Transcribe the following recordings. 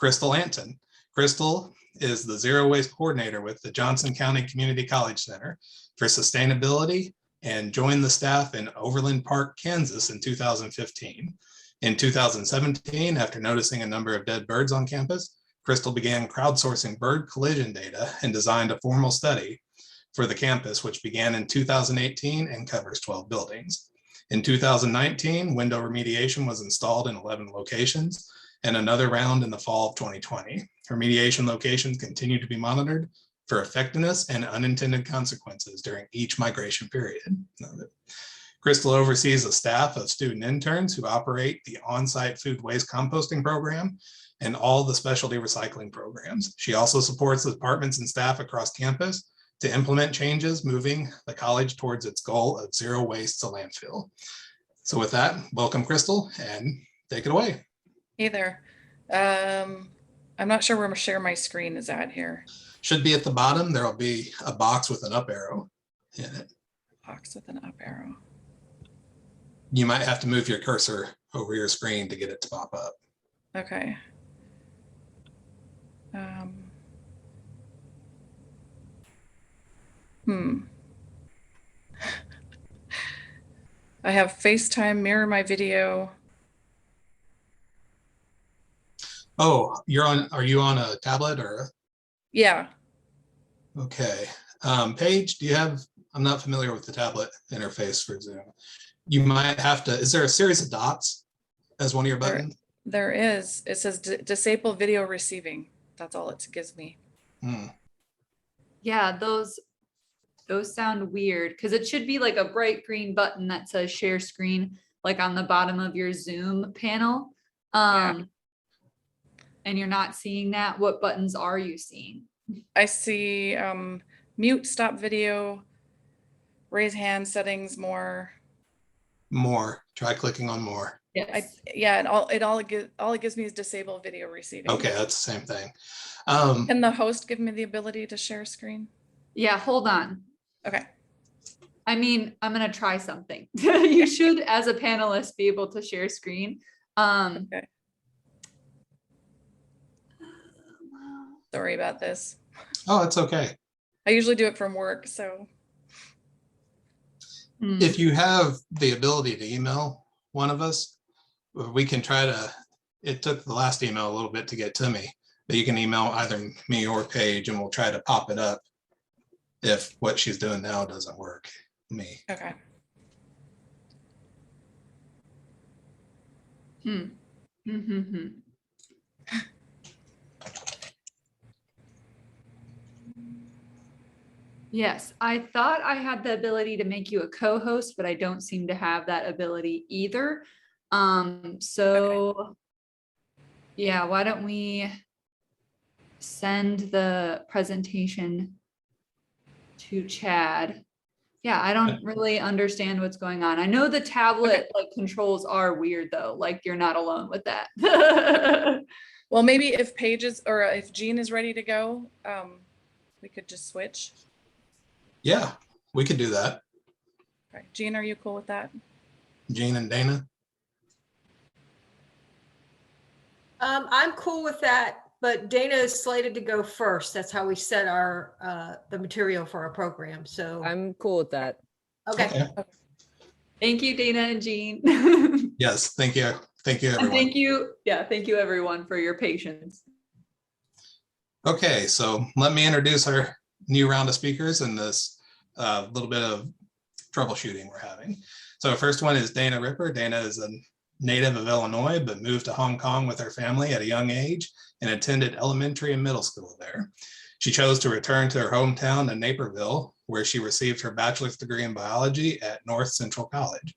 Krystal Anton. Krystal is the Zero Waste Coordinator with the Johnson County Community College Center for Sustainability and joined the staff in Overland Park, Kansas in 2015. In 2017, after noticing a number of dead birds on campus, Krystal began crowdsourcing bird collision data and designed a formal study for the campus, which began in 2018 and covers 12 buildings. In 2019, window remediation was installed in 11 locations and another round in the fall of 2020. Remediation locations continue to be monitored for effectiveness and unintended consequences during each migration period. Krystal oversees a staff of student interns who operate the on-site food waste composting program and all the specialty recycling programs. She also supports the departments and staff across campus to implement changes, moving the college towards its goal of zero waste to landfill. So with that, welcome Krystal, and take it away. Hey there. I'm not sure where my share my screen is at here. Should be at the bottom. There'll be a box with an up arrow in it. Box with an up arrow. You might have to move your cursor over your screen to get it to pop up. Okay. I have FaceTime, mirror my video. Oh, are you on a tablet or? Yeah. Okay. Paige, do you have, I'm not familiar with the tablet interface for Zoom. You might have to, is there a series of dots as one of your buttons? There is. It says disable video receiving. That's all it gives me. Yeah, those sound weird because it should be like a bright green button that says share screen, like on the bottom of your Zoom panel. And you're not seeing that. What buttons are you seeing? I see mute, stop video, raise hand, settings, more. More. Try clicking on more. Yes. And all it gives me is disable video receiving. Okay, that's the same thing. Can the host give me the ability to share screen? Yeah, hold on. Okay. I mean, I'm gonna try something. You should, as a panelist, be able to share screen. Okay. Sorry about this. Oh, it's okay. I usually do it from work, so. If you have the ability to email one of us, we can try to, it took the last email a little bit to get to me, but you can email either me or Paige and we'll try to pop it up if what she's doing now doesn't work. Me. Okay. Yes, I thought I had the ability to make you a co-host, but I don't seem to have that ability either. So yeah, why don't we send the presentation to Chad? Yeah, I don't really understand what's going on. I know the tablet like controls are weird though, like you're not alone with that. Well, maybe if Paige is, or if Jean is ready to go, we could just switch. Yeah, we could do that. Okay. Jean, are you cool with that? Jean and Dana? I'm cool with that, but Dana is slated to go first. That's how we set our the material for our program. So I'm cool with that. okay. Thank you, Dana and Jean. Yes, thank you. Thank you, everyone. And thank you. Yeah, thank you everyone for your patience. Okay, so let me introduce our new round of speakers and this little bit of troubleshooting we're having. So first one is Dana Ripper. Dana is a native of Illinois, but moved to Hong Kong with her family at a young age and attended elementary and middle school there. She chose to return to her hometown in Naperville, where she received her bachelor's degree in biology at North Central College.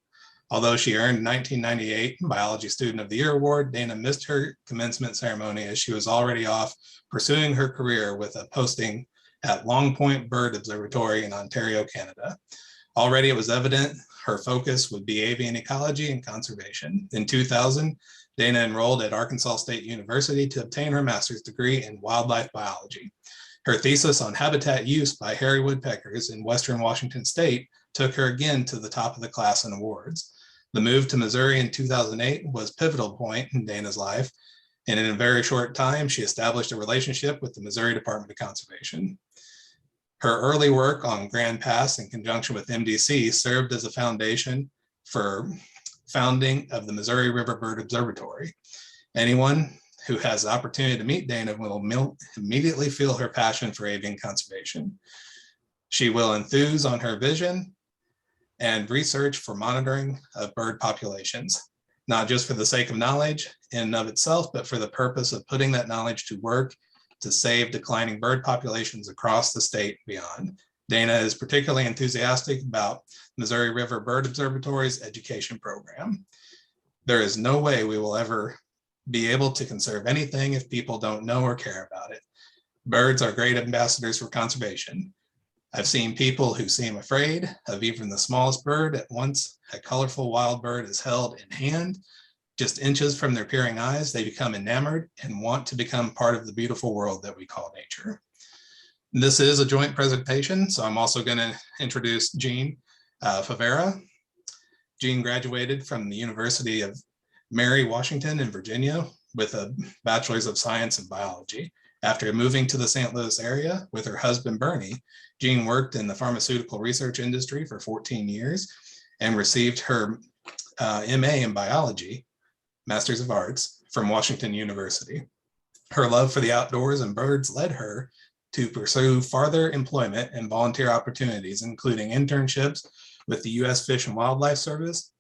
Although she earned 1998 Biology Student of the Year award, Dana missed her commencement ceremony as she was already off pursuing her career with a posting at Long Point Bird Observatory in Ontario, Canada. Already it was evident her focus would be avian ecology and conservation. In 2000, Dana enrolled at Arkansas State University to obtain her master's degree in wildlife biology. Her thesis on habitat use by hairy woodpeckers in Western Washington State took her again to the top of the class in awards. The move to Missouri in 2008 was a pivotal point in Dana's life, And in a very short time, she established a relationship with the Missouri Department of Conservation. Her early work on Grand Pass in conjunction with MDC served as a foundation for founding of the Missouri River Bird Observatory. Anyone who has the opportunity to meet Dana will immediately feel her passion for avian conservation. She will enthuse on her vision and research for monitoring of bird populations, not just for the sake of knowledge in and of itself, but for the purpose of putting that knowledge to work to save declining bird populations across the state and beyond. Dana is particularly enthusiastic about Missouri River Bird Observatory's education program. There is no way we will ever be able to conserve anything if people don't know or care about it. Birds are great ambassadors for conservation. I've seen people who seem afraid of even the smallest bird. At once a colorful wild bird is held in hand, just inches from their peering eyes, they become enamored and want to become part of the beautiful world that we call nature. This is a joint presentation, so I'm also going to introduce Jean Favera. Jean graduated from the University of Mary Washington in Virginia with a Bachelor's of Science in Biology. After moving to the St. Louis area with her husband, Bernie, Jean worked in the pharmaceutical research industry for 14 years and received her MA in Biology, Master's of Arts, from Washington University. Her love for the outdoors and birds led her to pursue farther employment and volunteer opportunities, including internships with the U.S. Fish and Wildlife Service,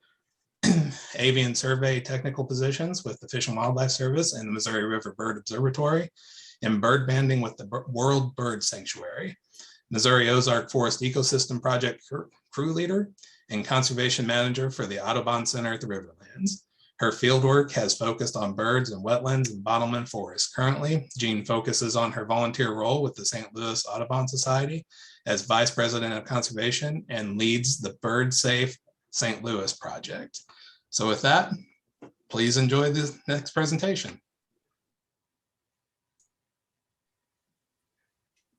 avian survey technical positions with the Fish and Wildlife Service and the Missouri River Bird Observatory, and bird banding with the World Bird Sanctuary, Missouri Ozark Forest Ecosystem Project crew leader, and conservation manager for the Audubon Center at the Riverlands. Her fieldwork has focused on birds and wetlands and bottomland forests. Currently, Jean focuses on her volunteer role with the St. Louis Audubon Society as Vice President of Conservation and leads the Bird Safe St. Louis project. So with that, please enjoy the next presentation.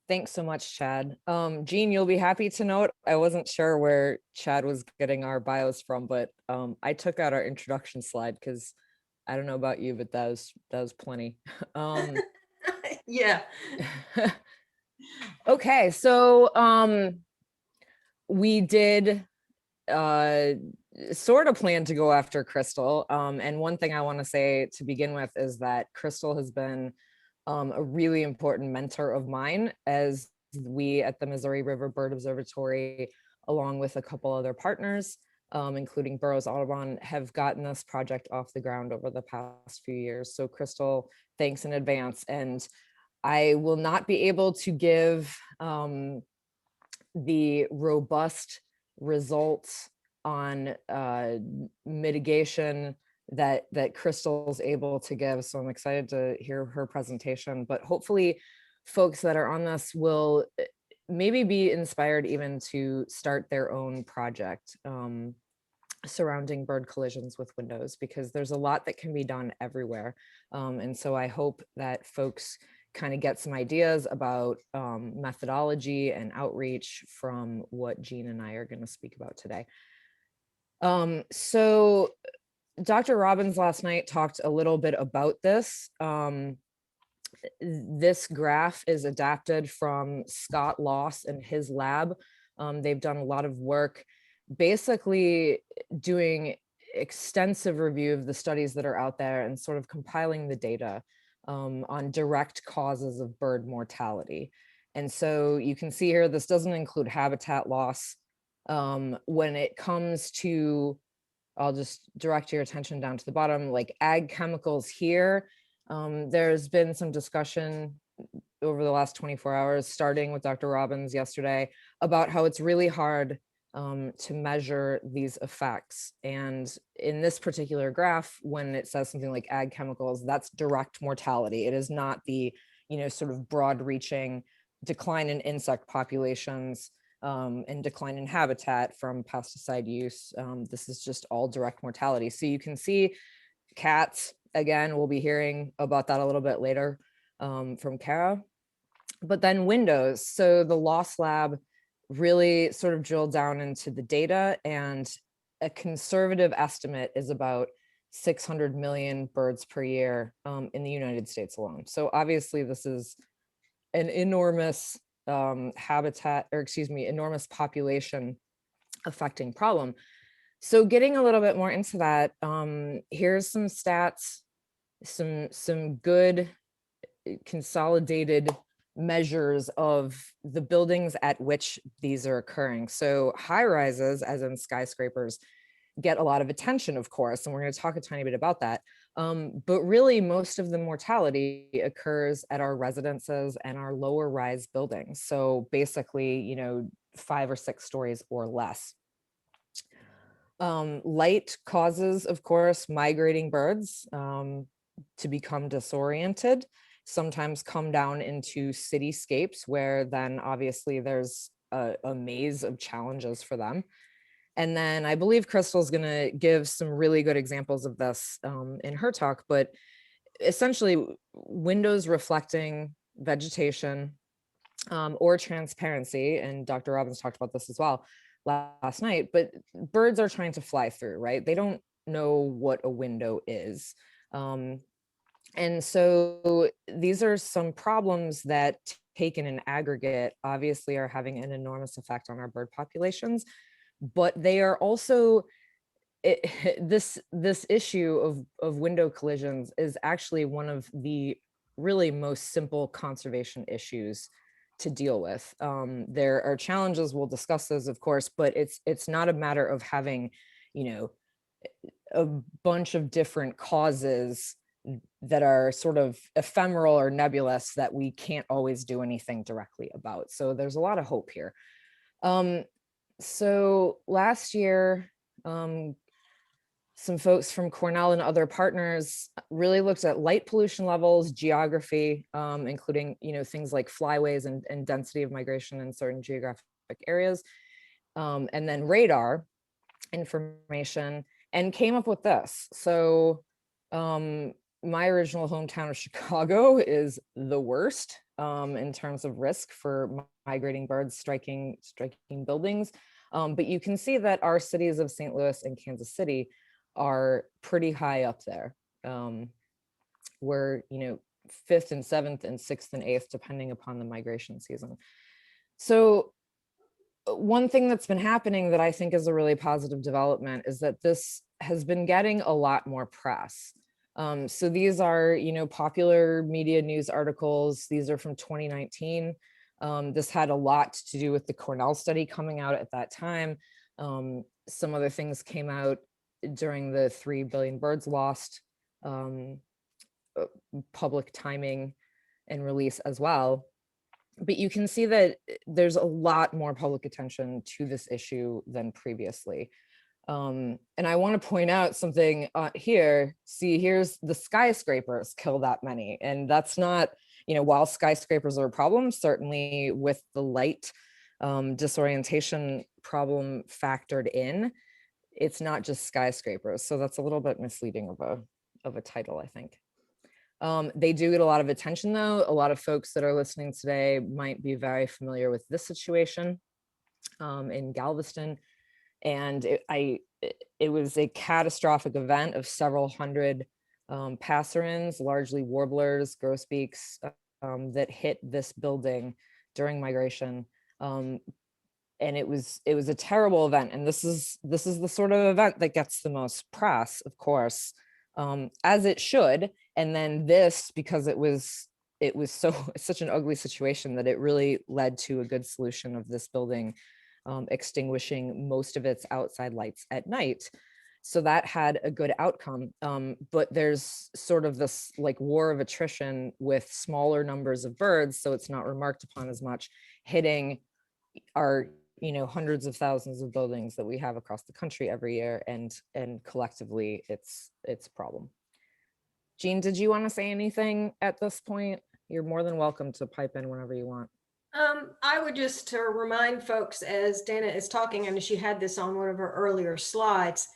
Thanks so much, Chad. Jean, you'll be happy to note, I wasn't sure where Chad was getting our bios from, but I took out our introduction slide because I don't know about you, but that was plenty. Yeah. Okay, so we did sort of plan to go after Krystal. And one thing I want to say to begin with is that Krystal has been a really important mentor of mine, as we at the Missouri River Bird Observatory, along with a couple other partners, including Burroughs Audubon, have gotten this project off the ground over the past few years. So Krystal, thanks in advance. And I will not be able to give the robust results on mitigation that Krystal is able to give. So I'm excited to hear her presentation, but hopefully folks that are on this will maybe be inspired even to start their own project surrounding bird collisions with windows, because there's a lot that can be done everywhere. And so I hope that folks kind of get some ideas about methodology and outreach from what Jean and I are going to speak about today. So Dr. Robbins last night talked a little bit about this. This graph is adapted from Scott Loss and his lab. They've done a lot of work basically doing extensive review of the studies that are out there and sort of compiling the data on direct causes of bird mortality. And so you can see here, this doesn't include habitat loss. When it comes to, I'll just direct your attention down to the bottom, like ag chemicals here. There's been some discussion over the last 24 hours, starting with Dr. Robbins yesterday, about how it's really hard to measure these effects. And in this particular graph, when it says something like ag chemicals, that's direct mortality. It is not the, sort of broad reaching decline in insect populations and decline in habitat from pesticide use. This is just all direct mortality. So you can see cats, again, we'll be hearing about that a little bit later from Cara. But then windows. So the Loss Lab really sort of drilled down into the data, and a conservative estimate is about 600 million birds per year in the United States alone. So obviously this is an enormous enormous population affecting problem. So getting a little bit more into that, here's some stats, some good consolidated measures of the buildings at which these are occurring. So high rises, as in skyscrapers, get a lot of attention, of course, and we're going to talk a tiny bit about that. But really, most of the mortality occurs at our residences and our lower rise buildings. So basically, 5 or 6 stories or less. Light causes, of course, migrating birds to become disoriented, sometimes come down into cityscapes where then obviously there's a maze of challenges for them. And then I believe Krystal's going to give some really good examples of this in her talk, but essentially windows reflecting vegetation or transparency, and Dr. Robbins talked about this as well last night, but birds are trying to fly through, right? They don't know what a window is. And so these are some problems that taken in aggregate obviously are having an enormous effect on our bird populations, but they are also, this issue of window collisions is actually one of the really most simple conservation issues to deal with. There are challenges, we'll discuss those of course, but it's not a matter of having, a bunch of different causes that are sort of ephemeral or nebulous that we can't always do anything directly about. So there's a lot of hope here. So last year, some folks from Cornell and other partners really looked at light pollution levels, geography, including things like flyways and density of migration in certain geographic areas, and then radar information, and came up with this. So my original hometown of Chicago is the worst in terms of risk for migrating birds striking buildings. But you can see that our cities of St. Louis and Kansas City are pretty high up there. We're 5th and 7th and 6th and 8th, depending upon the migration season. So one thing that's been happening that I think is a really positive development is that this has been getting a lot more press. So these are, popular media news articles. These are from 2019. This had a lot to do with the Cornell study coming out at that time. Some other things came out during the 3 billion birds lost public timing and release as well. But you can see that there's a lot more public attention to this issue than previously. And I want to point out something here. See, here's the skyscrapers kill that many. And that's not, while skyscrapers are a problem, certainly with the light disorientation problem factored in, it's not just skyscrapers. So that's a little bit misleading of a title, I think. They do get a lot of attention though. A lot of folks that are listening today might be very familiar with this situation in Galveston. And it was a catastrophic event of several hundred passerines, largely warblers, grosbeaks, that hit this building during migration. And it was a terrible event. And this is the sort of event that gets the most press, of course, as it should. And then this, because it was such an ugly situation that it really led to a good solution of this building extinguishing most of its outside lights at night. So that had a good outcome. But there's sort of this like war of attrition with smaller numbers of birds, so it's not remarked upon as much, hitting our hundreds of thousands of buildings that we have across the country every year, and collectively it's a problem. Jean, did you want to say anything at this point? You're more than welcome to pipe in whenever you want. I would just remind folks, as Dana is talking, and she had this on one of her earlier slides,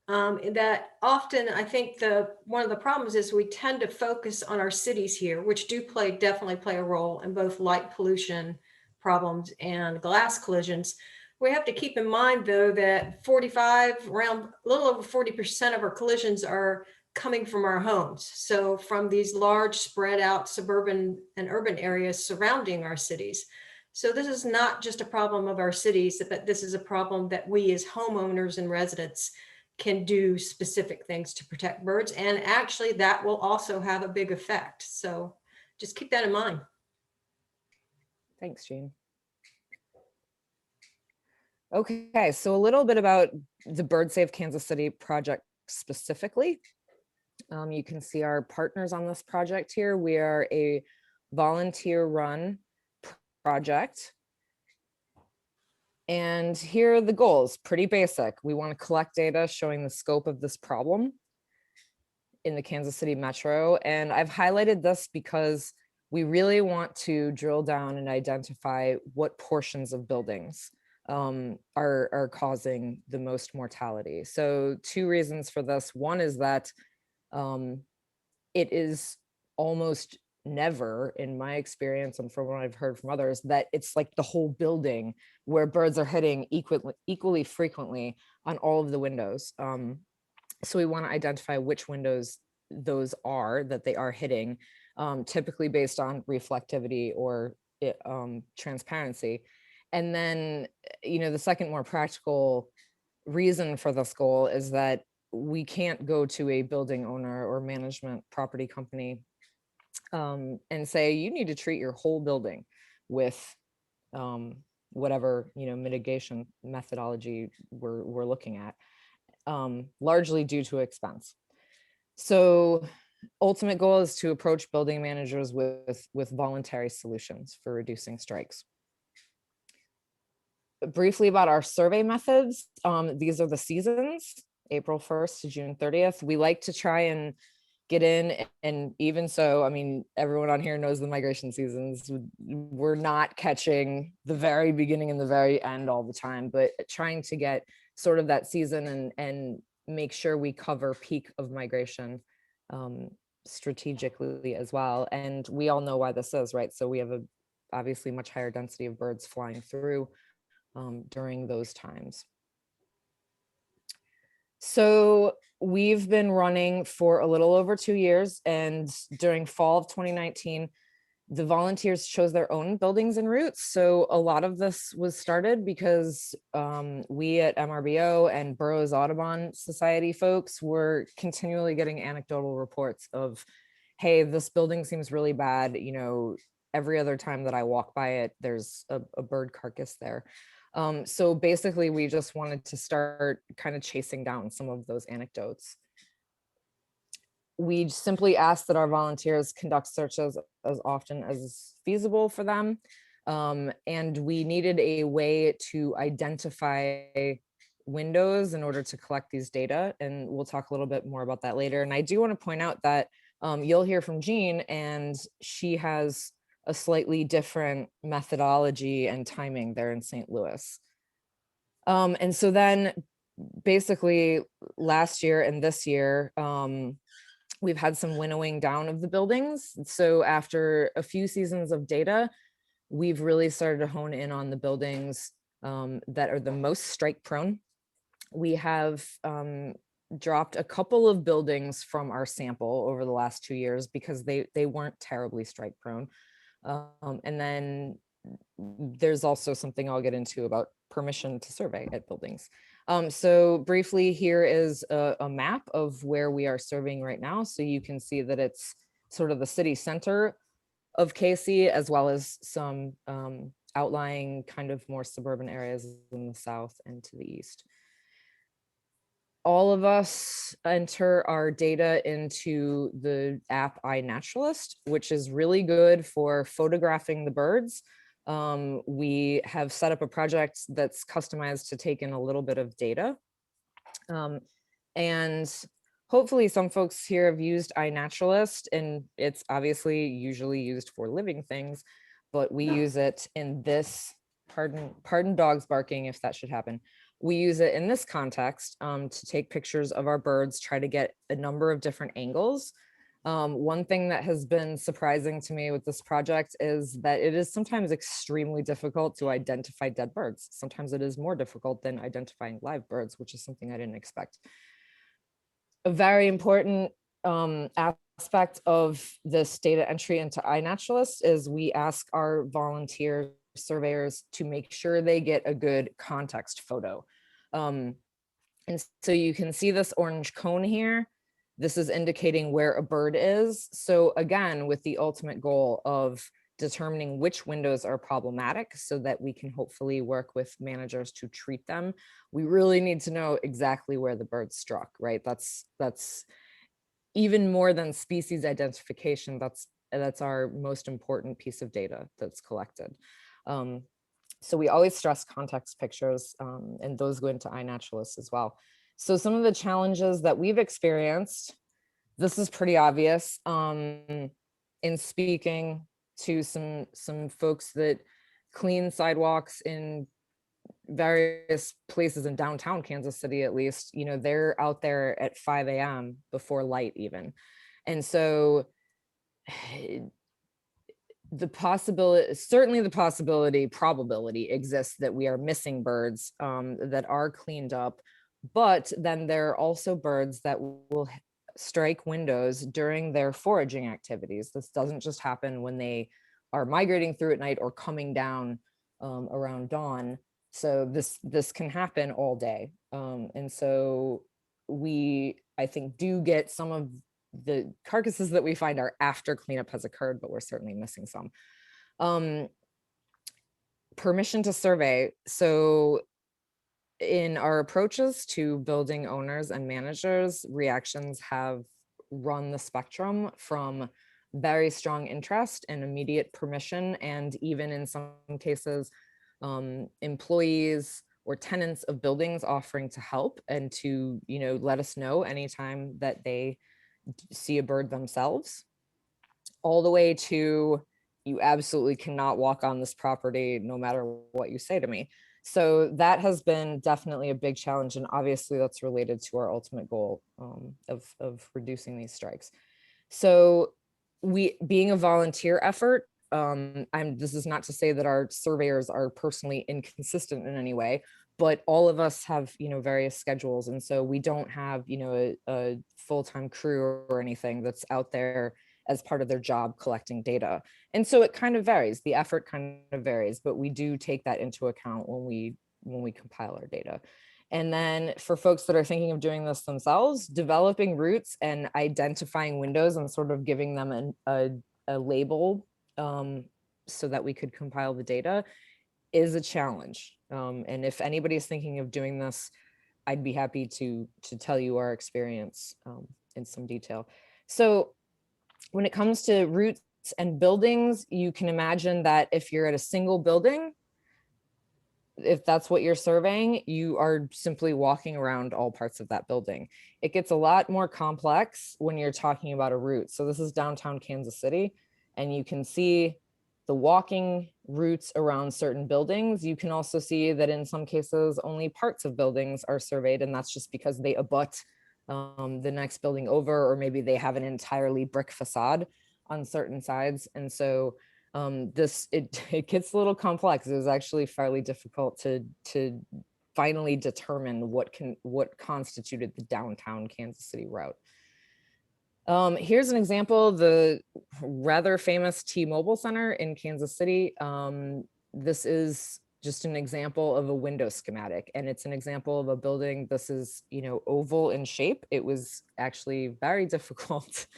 that often I think one of the problems is we tend to focus on our cities here, which do definitely play a role in both light pollution problems and glass collisions. We have to keep in mind, though, that 45, around a little over 40% of our collisions are coming from our homes. So from these large spread out suburban and urban areas surrounding our cities. So this is not just a problem of our cities, but this is a problem that we as homeowners and residents can do specific things to protect birds. And actually that will also have a big effect. So just keep that in mind. Thanks, Jean. Okay, so a little bit about the Bird Save Kansas City project specifically. You can see our partners on this project here. We are a volunteer-run project. And here are the goals, pretty basic. We want to collect data showing the scope of this problem in the Kansas City metro. And I've highlighted this because we really want to drill down and identify what portions of buildings are causing the most mortality. So 2 reasons for this. One is that it is almost never, in my experience and from what I've heard from others, that it's like the whole building where birds are hitting equally frequently on all of the windows. So we want to identify which windows those are that they are hitting, typically based on reflectivity or transparency. And then, the second more practical reason for this goal is that we can't go to a building owner or management property company and say, you need to treat your whole building with whatever, mitigation methodology we're looking at, largely due to expense. So ultimate goal is to approach building managers with voluntary solutions for reducing strikes. Briefly about our survey methods. These are the seasons, April 1st to June 30th. We like to try and get in, and even so, I mean, everyone on here knows the migration seasons. We're not catching the very beginning and the very end all the time, but trying to get sort of that season and make sure we cover peak of migration strategically as well. And we all know why this is, right? So we have a obviously much higher density of birds flying through during those times. So we've been running for a little over 2 years, and during fall of 2019, the volunteers chose their own buildings and routes. So a lot of this was started because we at MRBO and Burroughs Audubon Society folks were continually getting anecdotal reports of, hey, this building seems really bad. Every other time that I walk by it, there's a bird carcass there. So basically, we just wanted to start kind of chasing down some of those anecdotes. We simply asked that our volunteers conduct searches as often as feasible for them. And we needed a way to identify windows in order to collect these data. And we'll talk a little bit more about that later. And I do want to point out that you'll hear from Jean, and she has a slightly different methodology and timing there in St. Louis. And so then basically last year and this year, we've had some winnowing down of the buildings. So after a few seasons of data, we've really started to hone in on the buildings that are the most strike prone. We have dropped a couple of buildings from our sample over the last 2 years because they weren't terribly strike prone. And then there's also something I'll get into about permission to survey at buildings. So briefly, here is a map of where we are surveying right now. So you can see that it's sort of the city center of KC, as well as some outlying kind of more suburban areas in the south and to the east. All of us enter our data into the app iNaturalist, which is really good for photographing the birds. We have set up a project that's customized to take in a little bit of data. And hopefully some folks here have used iNaturalist, and it's obviously usually used for living things, but we use it in this, pardon dogs barking if that should happen. We use it in this context to take pictures of our birds, try to get a number of different angles One thing that has been surprising to me with this project is that it is sometimes extremely difficult to identify dead birds. Sometimes it is more difficult than identifying live birds, which is something I didn't expect. A very important aspect of this data entry into iNaturalist is we ask our volunteer surveyors to make sure they get a good context photo. And so you can see this orange cone here. This is indicating where a bird is. So again, with the ultimate goal of determining which windows are problematic so that we can hopefully work with managers to treat them, we really need to know exactly where the bird struck, right? That's even more than species identification. That's our most important piece of data that's collected. So we always stress context pictures, and those go into iNaturalist as well. So some of the challenges that we've experienced, this is pretty obvious in speaking to some folks that clean sidewalks in various places in downtown Kansas City, at least, you know, they're out there at 5 a.m. before light even. And so the possibility, certainly the probability exists that we are missing birds that are cleaned up, but then there are also birds that will strike windows during their foraging activities. This doesn't just happen when they are migrating through at night or coming down around dawn. So this can happen all day. And so we, I think, do get some of the carcasses that we find are after cleanup has occurred, but we're certainly missing some. Permission to survey. So in our approaches to building owners and managers, reactions have run the spectrum from very strong interest and immediate permission, and even in some cases, employees or tenants of buildings offering to help and to, you know, let us know anytime that they see a bird themselves, all the way to you absolutely cannot walk on this property no matter what you say to me. So that has been definitely a big challenge, and obviously that's related to our ultimate goal of reducing these strikes. So we, being a volunteer effort, this is not to say that our surveyors are personally inconsistent in any way, but all of us have, you know, various schedules. And so we don't have, you know, a full-time crew or anything that's out there as part of their job collecting data. And so it kind of varies, the effort kind of varies, but we do take that into account when we compile our data. And then for folks that are thinking of doing this themselves, developing routes and identifying windows and sort of giving them a label so that we could compile the data is a challenge. And if anybody's thinking of doing this, I'd be happy to tell you our experience in some detail. So when it comes to routes and buildings, you can imagine that if you're at a single building, if that's what you're surveying, you are simply walking around all parts of that building. It gets a lot more complex when you're talking about a route. So this is downtown Kansas City, and you can see the walking routes around certain buildings. You can also see that in some cases, only parts of buildings are surveyed, and that's just because they abut the next building over, or maybe they have an entirely brick facade on certain sides. And so it gets a little complex. It was actually fairly difficult to finally determine what constituted the downtown Kansas City route. Here's an example, the rather famous T-Mobile Center in Kansas City. This is just an example of a window schematic, and it's an example of a building. This is, you know, oval in shape. It was actually very difficult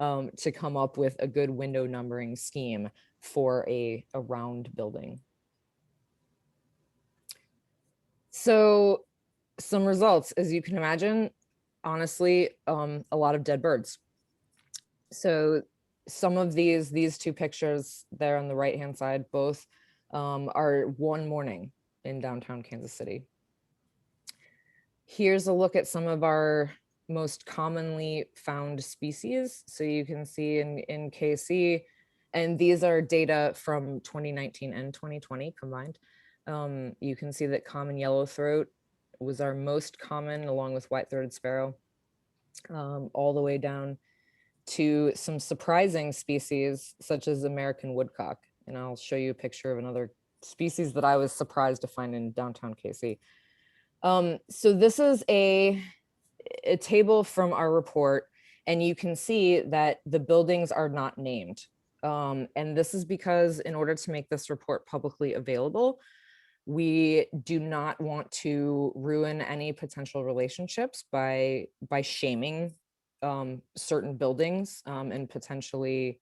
to come up with a good window numbering scheme for a round building. So some results, as you can imagine, honestly, a lot of dead birds. So some of these two pictures there on the right-hand side, both are one morning in downtown Kansas City. Here's a look at some of our most commonly found species. So you can see in KC, and these are data from 2019 and 2020 combined. You can see that common yellowthroat was our most common, along with white-throated sparrow, all the way down to some surprising species such as American woodcock. And I'll show you a picture of another species that I was surprised to find in downtown KC. So this is a table from our report, and you can see that the buildings are not named. And this is because in order to make this report publicly available, we do not want to ruin any potential relationships by shaming certain buildings and potentially,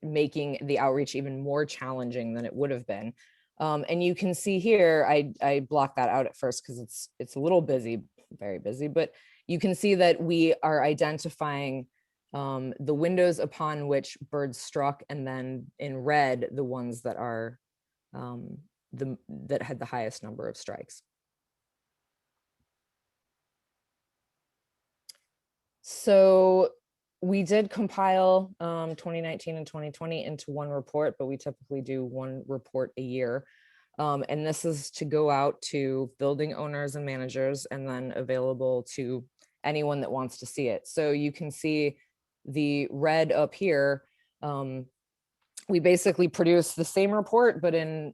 making the outreach even more challenging than it would have been. And you can see here, I blocked that out at first because it's a little busy, very busy, but you can see that we are identifying the windows upon which birds struck, and then in red, the ones that are that had the highest number of strikes. So we did compile 2019 and 2020 into one report, but we typically do one report a year. And this is to go out to building owners and managers and then available to anyone that wants to see it. So you can see the red up here. We basically produce the same report, but in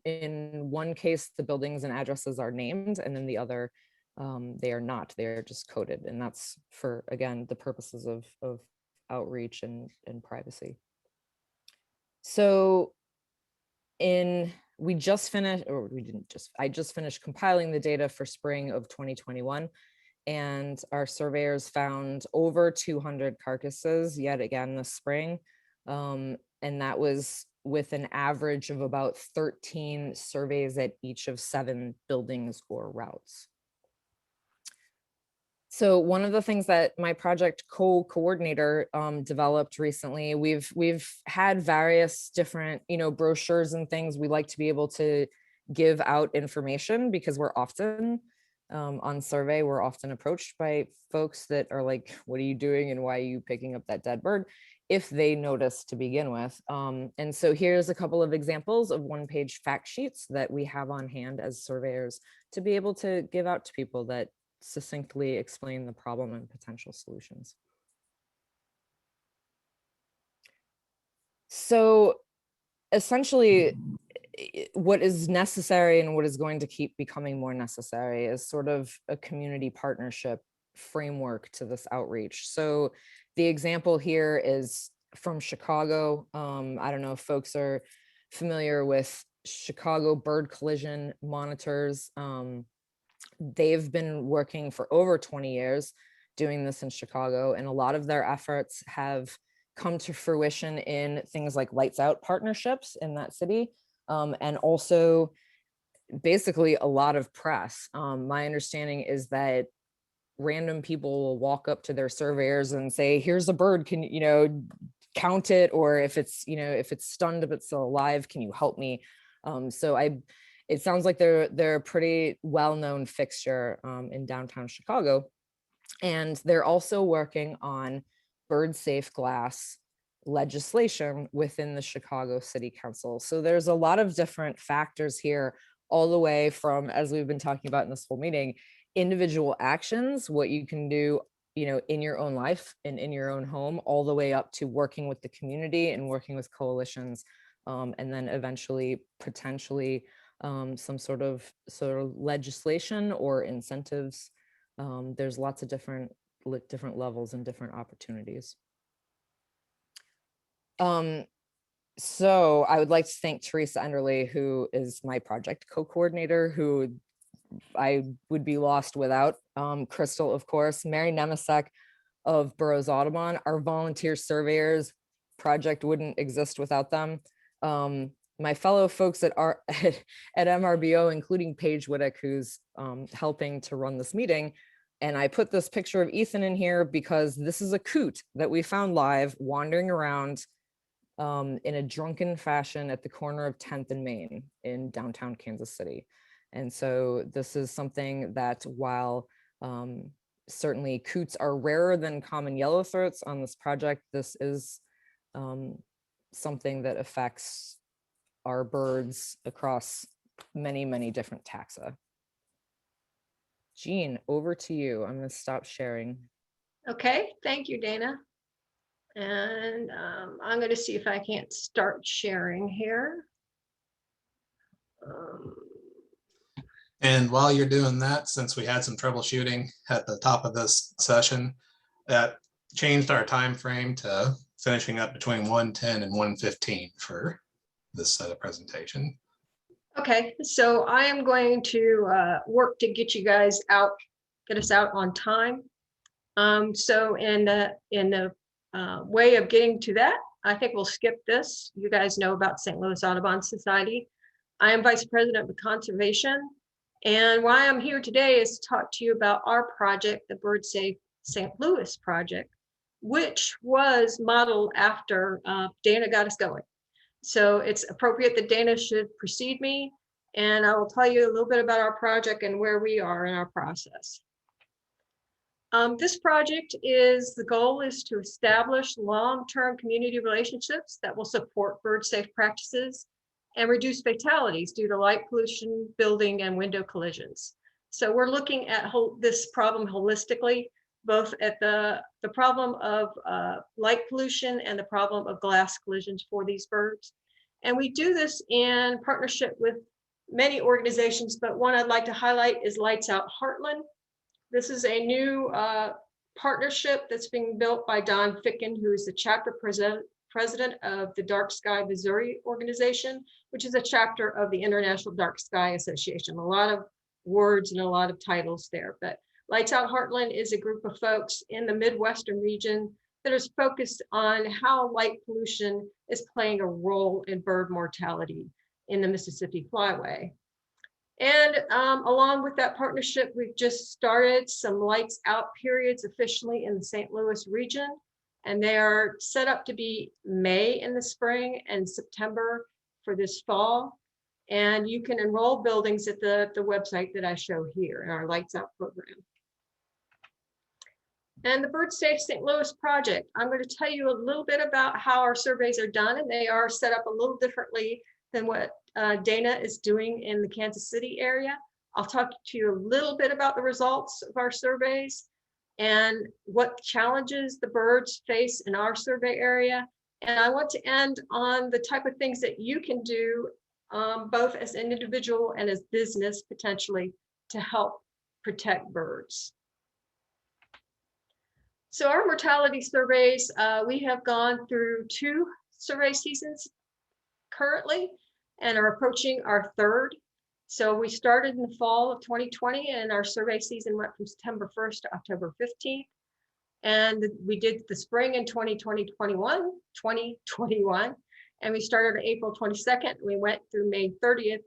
one case, the buildings and addresses are named, and then the other, they are not, they're just coded. And that's for, again, the purposes of outreach and privacy. So we just finished, or we didn't just, I just finished compiling the data for spring of 2021. And our surveyors found over 200 carcasses yet again this spring. And that was with an average of about 13 surveys at each of 7 buildings or routes. So one of the things that my project co-coordinator developed recently, we've had various different, brochures and things. We like to be able to give out information because we're often on survey, we're often approached by folks that are like, what are you doing and why are you picking up that dead bird, if they notice to begin with. And so here's a couple of examples of one-page fact sheets that we have on hand as surveyors to be able to give out to people that succinctly explain the problem and potential solutions. So essentially, what is necessary and what is going to keep becoming more necessary is sort of a community partnership framework to this outreach. So the example here is from Chicago. I don't know if folks are familiar with Chicago bird collision monitors. They've been working for over 20 years doing this in Chicago, and a lot of their efforts have come to fruition in things like lights out partnerships in that city. And also basically a lot of press. My understanding is that random people will walk up to their surveyors and say, here's a bird, can count it, or if it's stunned but still alive, can you help me? It sounds like they're a pretty well-known fixture in downtown Chicago. And they're also working on bird safe glass legislation within the Chicago City Council. So there's a lot of different factors here, all the way from, as we've been talking about in this whole meeting, individual actions, what you can do, in your own life and in your own home, all the way up to working with the community and working with coalitions, and then eventually, potentially, some sort of legislation or incentives. There's lots of different levels and different opportunities. So I would like to thank Teresa Enderle, who is my project co-coordinator, who I would be lost without. Krystal, of course, Mary Nemesek of Boroughs Audubon, our volunteer surveyors. Project wouldn't exist without them. My fellow folks at MRBO, including Paige Whittick, who's helping to run this meeting. And I put this picture of Ethan in here because this is a coot that we found live wandering around in a drunken fashion at the corner of 10th and Main in downtown Kansas City. And so this is something that, while certainly coots are rarer than common yellowthroats on this project, this is something that affects our birds across many, many different taxa. Jean, over to you. I'm going to stop sharing. Okay, thank you, Dana. And I'm going to see if I can't start sharing here. And while you're doing that, since we had some troubleshooting at the top of this session, that changed our time frame to finishing up between 1:10 and 1:15 for this presentation. Okay, so I am going to work to get you guys out, get us out on time. So in the way of getting to that, I think we'll skip this. You guys know about St. Louis Audubon Society. I am Vice President of Conservation. And why I'm here today is to talk to you about our project, the Bird Safe St. Louis project, which was modeled after Dana got us going. So it's appropriate that Dana should precede me, and I will tell you a little bit about our project and where we are in our process. This project the goal is to establish long-term community relationships that will support bird safe practices and reduce fatalities due to light pollution, building, and window collisions. So we're looking at this problem holistically, both at the problem of light pollution and the problem of glass collisions for these birds. And we do this in partnership with many organizations, but one I'd like to highlight is Lights Out Heartland. This is a new partnership that's being built by Don Ficken, who is the chapter president of the Dark Sky Missouri organization, which is a chapter of the International Dark Sky Association. A lot of words and a lot of titles there, but Lights Out Heartland is a group of folks in the Midwestern region that is focused on how light pollution is playing a role in bird mortality in the Mississippi Flyway. And along with that partnership, we've just started some lights out periods officially in the St. Louis region. And they are set up to be May in the spring and September for this fall. And you can enroll buildings at the website that I show here in our Lights Out program. And the Bird Safe St. Louis project, I'm going to tell you a little bit about how our surveys are done, and they are set up a little differently than what Dana is doing in the Kansas City area. I'll talk to you a little bit about the results of our surveys and what challenges the birds face in our survey area. And I want to end on the type of things that you can do both as an individual and as business potentially to help protect birds. So our mortality surveys, we have gone through 2 survey seasons currently and are approaching our 3rd. So we started in the fall of 2020 and our survey season went from September 1st to October 15th. And we did the spring in 2021, and we started on April 22nd. We went through May 30th.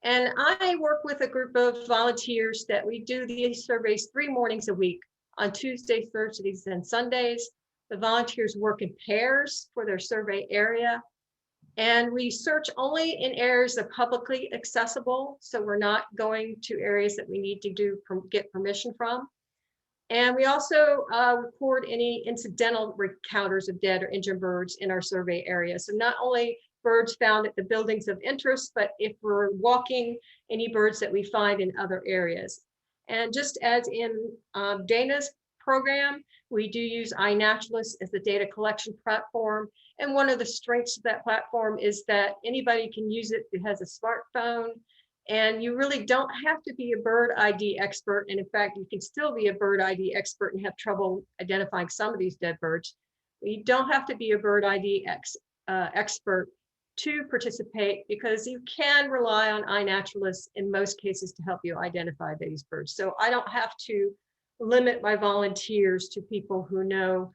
And I work with a group of volunteers that we do these surveys 3 mornings a week on Tuesdays, Thursdays, and Sundays. The volunteers work in pairs for their survey area. And we search only in areas that are publicly accessible. So we're not going to areas that we need to get permission from. And we also record any incidental encounters of dead or injured birds in our survey area. So not only birds found at the buildings of interest, but if we're walking, any birds that we find in other areas. And just as in Dana's program, we do use iNaturalist as the data collection platform. And one of the strengths of that platform is that anybody can use it who has a smartphone. And you really don't have to be a bird ID expert. And in fact, you can still be a bird ID expert and have trouble identifying some of these dead birds. You don't have to be a bird ID expert to participate, because you can rely on iNaturalist in most cases to help you identify these birds. So I don't have to limit my volunteers to people who know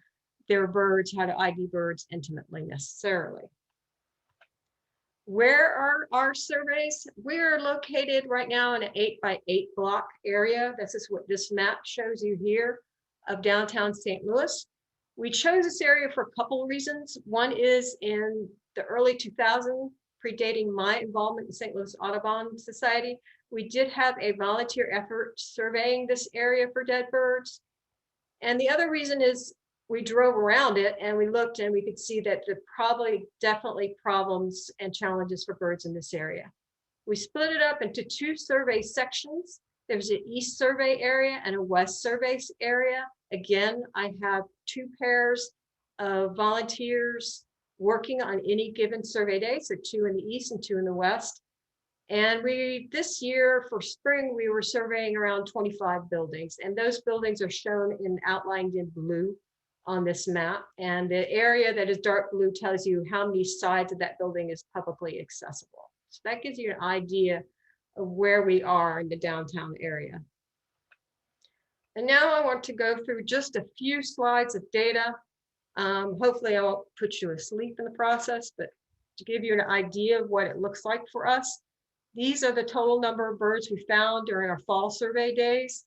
their birds, how to ID birds intimately necessarily. Where are our surveys? We're located right now in an 8x8 block area. This is what this map shows you here of downtown St. Louis. We chose this area for a couple of reasons. One is in the early 2000s, predating my involvement in St. Louis Audubon Society, we did have a volunteer effort surveying this area for dead birds. And the other reason is we drove around it and we looked and we could see that there are definitely problems and challenges for birds in this area. We split it up into 2 survey sections. There's an east survey area and a west survey area. Again, I have 2 pairs of volunteers working on any given survey day, so 2 in the east and 2 in the west. And this year for spring, we were surveying around 25 buildings, and those buildings are shown in outlined in blue on this map. And the area that is dark blue tells you how many sides of that building is publicly accessible. So that gives you an idea of where we are in the downtown area. And now I want to go through just a few slides of data. Hopefully I won't put you asleep in the process, but to give you an idea of what it looks like for us. These are the total number of birds we found during our fall survey days.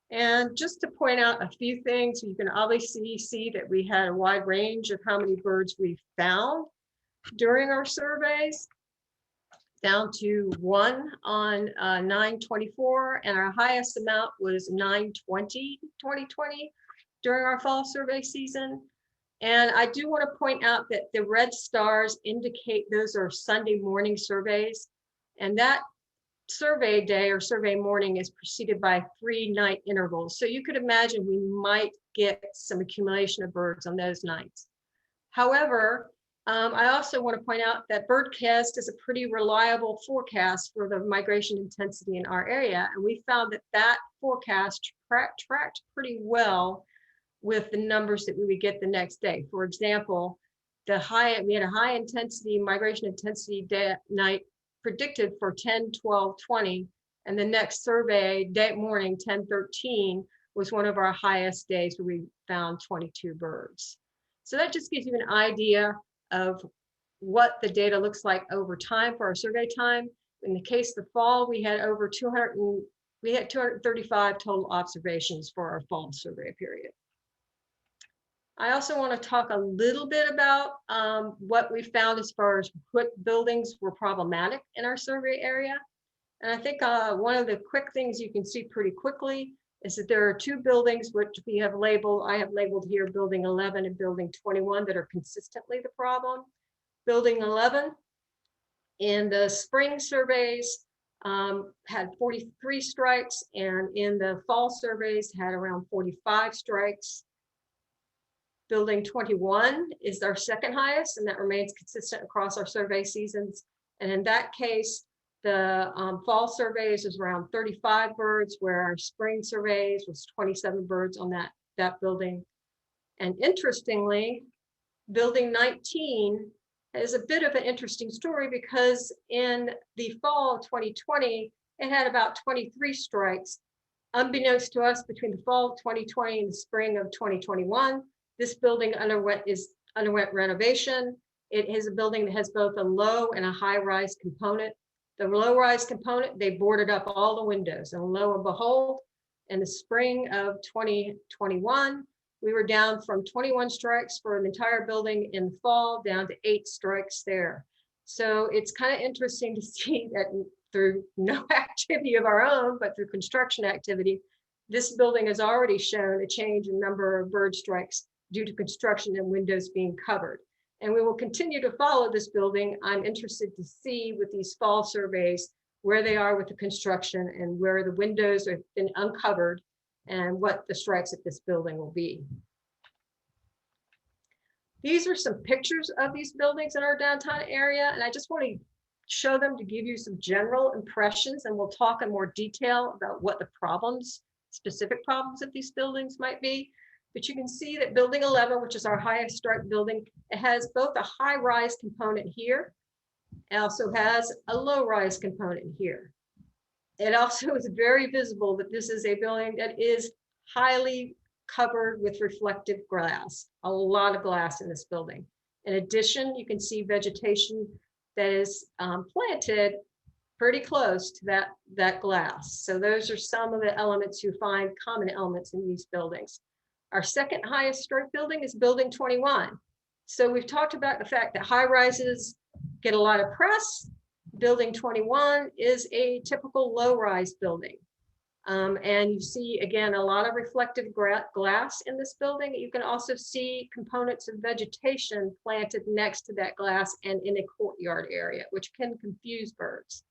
And just to point out a few things, you can obviously see that we had a wide range of how many birds we found during our surveys, down to 1 on 9/24, and our highest amount was 9/20/2020 during our fall survey season. And I do want to point out that the red stars indicate those are Sunday morning surveys. And that survey day or survey morning is preceded by 3 night intervals. So you could imagine we might get some accumulation of birds on those nights. However, I also want to point out that Birdcast is a pretty reliable forecast for the migration intensity in our area. And we found that that forecast tracked pretty well with the numbers that we would get the next day. For example, we had a high intensity migration intensity night predicted for 10/12/20, and the next survey day morning 10/13 was one of our highest days where we found 22 birds. So that just gives you an idea of what the data looks like over time for our survey time. In the case of the fall, we had over 235 total observations for our fall survey period. I also want to talk a little bit about what we found as far as what buildings were problematic in our survey area. And I think one of the quick things you can see pretty quickly is that there are 2 buildings which I have labeled here building 11 and building 21 that are consistently the problem. Building 11 in the spring surveys had 43 strikes, and in the fall surveys had around 45 strikes. Building 21 is our second highest, and that remains consistent across our survey seasons. And in that case, the fall surveys was around 35 birds, where our spring surveys was 27 birds on that building. And interestingly, building 19 is a bit of an interesting story, because in the fall of 2020, it had about 23 strikes. Unbeknownst to us, between the fall of 2020 and the spring of 2021, this building underwent renovation. It is a building that has both a low and a high rise component. The low rise component, they boarded up all the windows, and lo and behold, in the spring of 2021, we were down from 21 strikes for an entire building in the fall down to 8 strikes there. So it's kind of interesting to see that through no activity of our own, but through construction activity, this building has already shown a change in number of bird strikes due to construction and windows being covered. And we will continue to follow this building. I'm interested to see with these fall surveys where they are with the construction and where the windows have been uncovered and what the strikes at this building will be. These are some pictures of these buildings in our downtown area, and I just want to show them to give you some general impressions, and we'll talk in more detail about what the problems, specific problems of these buildings might be. But you can see that building 11, which is our highest strike building, it has both a high rise component here. It also has a low rise component here. It also is very visible that this is a building that is highly covered with reflective glass, a lot of glass in this building. In addition, you can see vegetation that is planted pretty close to that glass. So those are some of the elements you find, common elements in these buildings. Our second highest strike building is building 21. So we've talked about the fact that high rises get a lot of press. Building 21 is a typical low rise building. And you see, again, a lot of reflective glass in this building. You can also see components of vegetation planted next to that glass and in a courtyard area, which can confuse birds.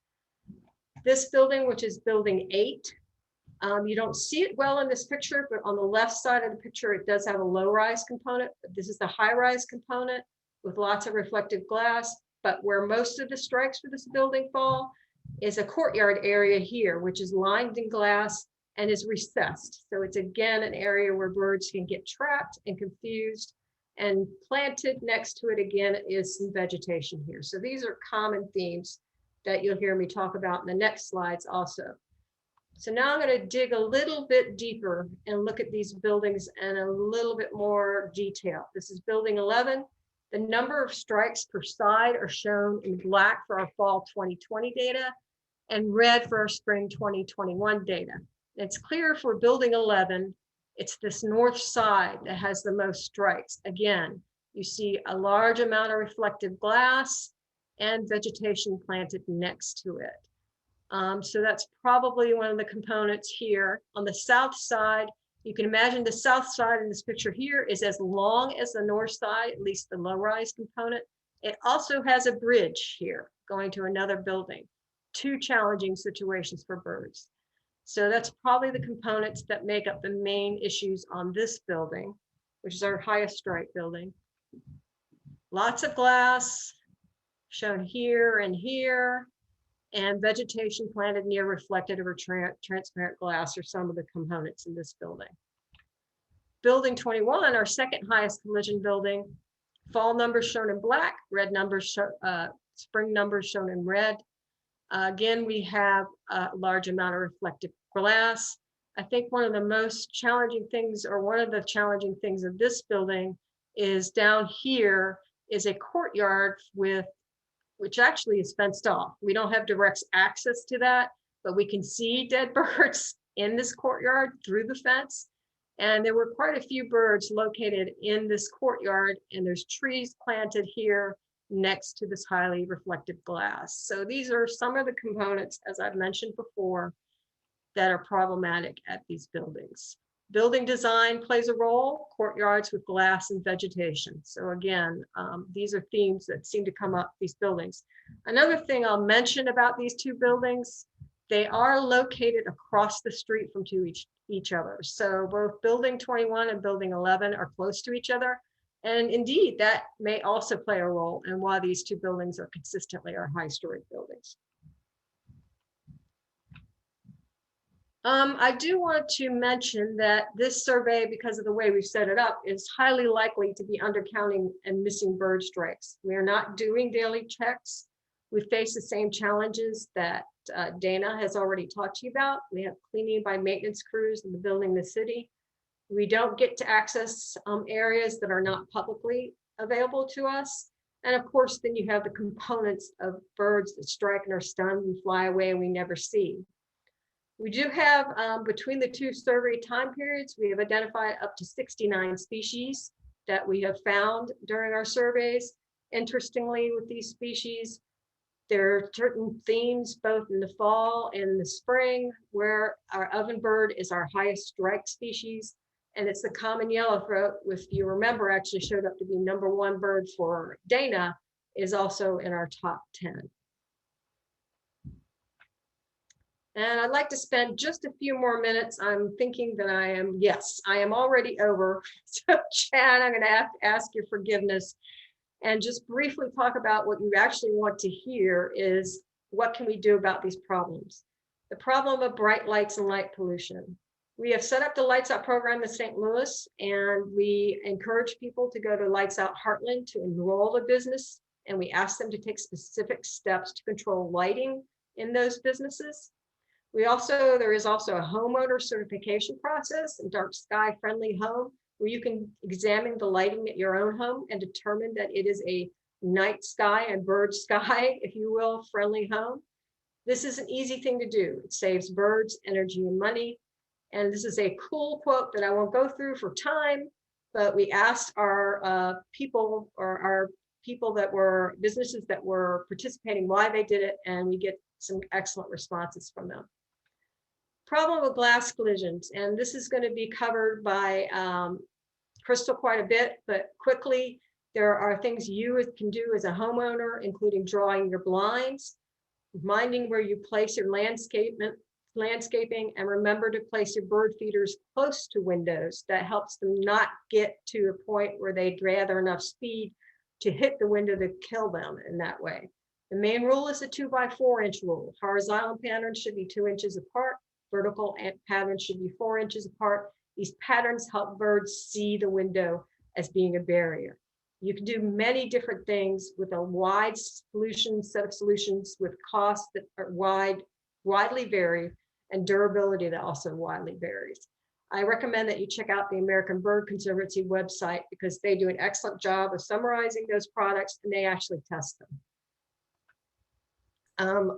This building, which is building 8, You don't see it well in this picture, but on the left side of the picture, it does have a low-rise component. But this is the high-rise component with lots of reflective glass. But where most of the strikes for this building fall is a courtyard area here, which is lined in glass and is recessed. So it's again an area where birds can get trapped and confused. And planted next to it again is some vegetation here. So these are common themes that you'll hear me talk about in the next slides also. So now I'm going to dig a little bit deeper and look at these buildings in a little bit more detail. This is building 11. The number of strikes per side are shown in black for our fall 2020 data and red for our spring 2021 data. It's clear for building 11, it's this north side that has the most strikes. Again, you see a large amount of reflective glass and vegetation planted next to it. So that's probably one of the components here. On the south side, you can imagine the south side in this picture here is as long as the north side, at least the low-rise component. It also has a bridge here going to another building. Two challenging situations for birds. So that's probably the components that make up the main issues on this building, which is our highest strike building. Lots of glass shown here and here, and vegetation planted near reflective or transparent glass are some of the components in this building. Building 21, our second highest collision building, fall numbers shown in black, red numbers, spring numbers shown in red. Again, we have a large amount of reflective glass. I think one of the most challenging things, or one of the challenging things of this building is down here is a courtyard which actually is fenced off. We don't have direct access to that, but we can see dead birds in this courtyard through the fence. And there were quite a few birds located in this courtyard, and there's trees planted here next to this highly reflective glass. So these are some of the components, as I've mentioned before, that are problematic at these buildings. Building design plays a role, courtyards with glass and vegetation. So again, these are themes that seem to come up these buildings. Another thing I'll mention about these two buildings, they are located across the street from each other. So both building 21 and building 11 are close to each other. And indeed, that may also play a role in why these two buildings are consistently our high-story buildings. I do want to mention that this survey, because of the way we've set it up, is highly likely to be undercounting and missing bird strikes. We are not doing daily checks. We face the same challenges that Dana has already talked to you about. We have cleaning by maintenance crews in the building, the city. We don't get to access areas that are not publicly available to us. And of course, then you have the components of birds that strike and are stunned and fly away and we never see. We do have, between the two survey time periods, we have identified up to 69 species that we have found during our surveys. Interestingly, with these species, there are certain themes both in the fall and the spring where our ovenbird is our highest strike species. And it's the common yellowthroat, which you remember actually showed up to be #1 bird for Dana, is also in our top 10. And I'd like to spend just a few more minutes. I'm thinking that I am already over. So Chad, I'm gonna have to ask your forgiveness and just briefly talk about what you actually want to hear is what can we do about these problems? The problem of bright lights and light pollution. We have set up the Lights Out program in St. Louis, and we encourage people to go to Lights Out Heartland to enroll a business, and we ask them to take specific steps to control lighting in those businesses. There is also a homeowner certification process in dark sky friendly home where you can examine the lighting at your own home and determine that it is a night sky and bird sky, if you will, friendly home. This is an easy thing to do. It saves birds energy and money. And this is a cool quote that I won't go through for time, but we asked our people that were businesses that were participating why they did it, and we get some excellent responses from them. Problem with glass collisions, and this is going to be covered by Krystal quite a bit, but quickly, there are things you can do as a homeowner, including drawing your blinds, minding where you place your landscape landscaping, and remember to place your bird feeders close to windows. That helps them not get to a point where they gather enough speed to hit the window to kill them in that way. The main rule is the 2x4 inch rule. Horizontal patterns should be 2 inches apart. Vertical patterns should be 4 inches apart. These patterns help birds see the window as being a barrier. You can do many different things with a wide set of solutions with costs that are widely vary, and durability that also widely varies. I recommend that you check out the American Bird Conservancy website because they do an excellent job of summarizing those products and they actually test them.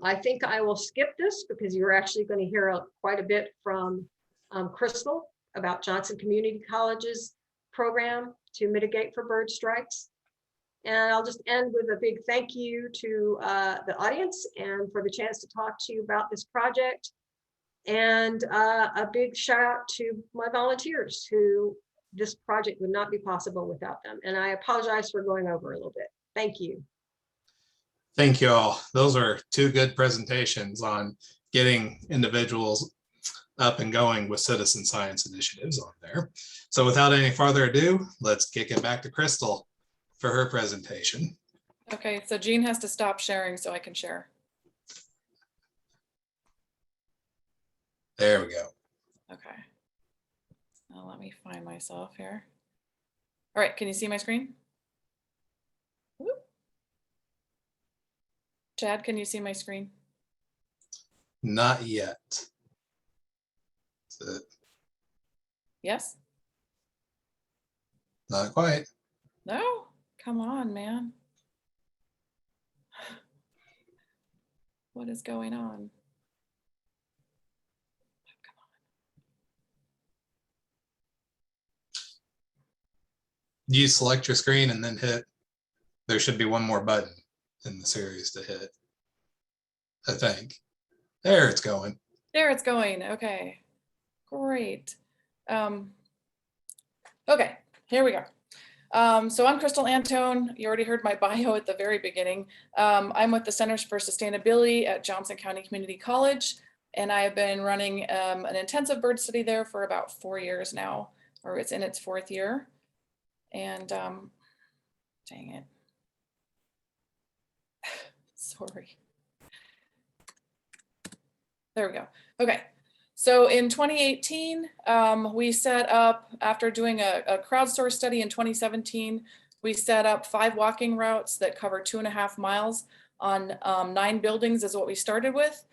I think I will skip this because you're actually going to hear quite a bit from Krystal about Johnson Community College's program to mitigate for bird strikes. And I'll just end with a big thank you to the audience and for the chance to talk to you about this project. And a big shout out to my volunteers who this project would not be possible without them. And I apologize for going over a little bit. Thank you. Thank you all. Those are two good presentations on getting individuals up and going with citizen science initiatives on there. So without any further ado, let's kick it back to Krystal for her presentation. Okay, so Jean has to stop sharing so I can share. There we go. Okay. Now let me find myself here. All right, can you see my screen? Whoop. Chad, can you see my screen? Not yet. Yes? Not quite. No? Come on, man. What is going on? You select your screen and then hit, there should be one more button in the series to hit, I think. There it's going. There it's going. Okay, great. Okay, here we go. So I'm Krystal Anton. You already heard my bio at the very beginning. I'm with the Centers for Sustainability at Johnson County Community College, and I have been running an intensive bird study there for about 4 years now, or it's in its 4th year. And dang it. Sorry. There we go. Okay. So in 2018, we set up, after doing a crowdsourced study in 2017, we set up 5 walking routes that cover 2.5 miles on 9 buildings is what we started with.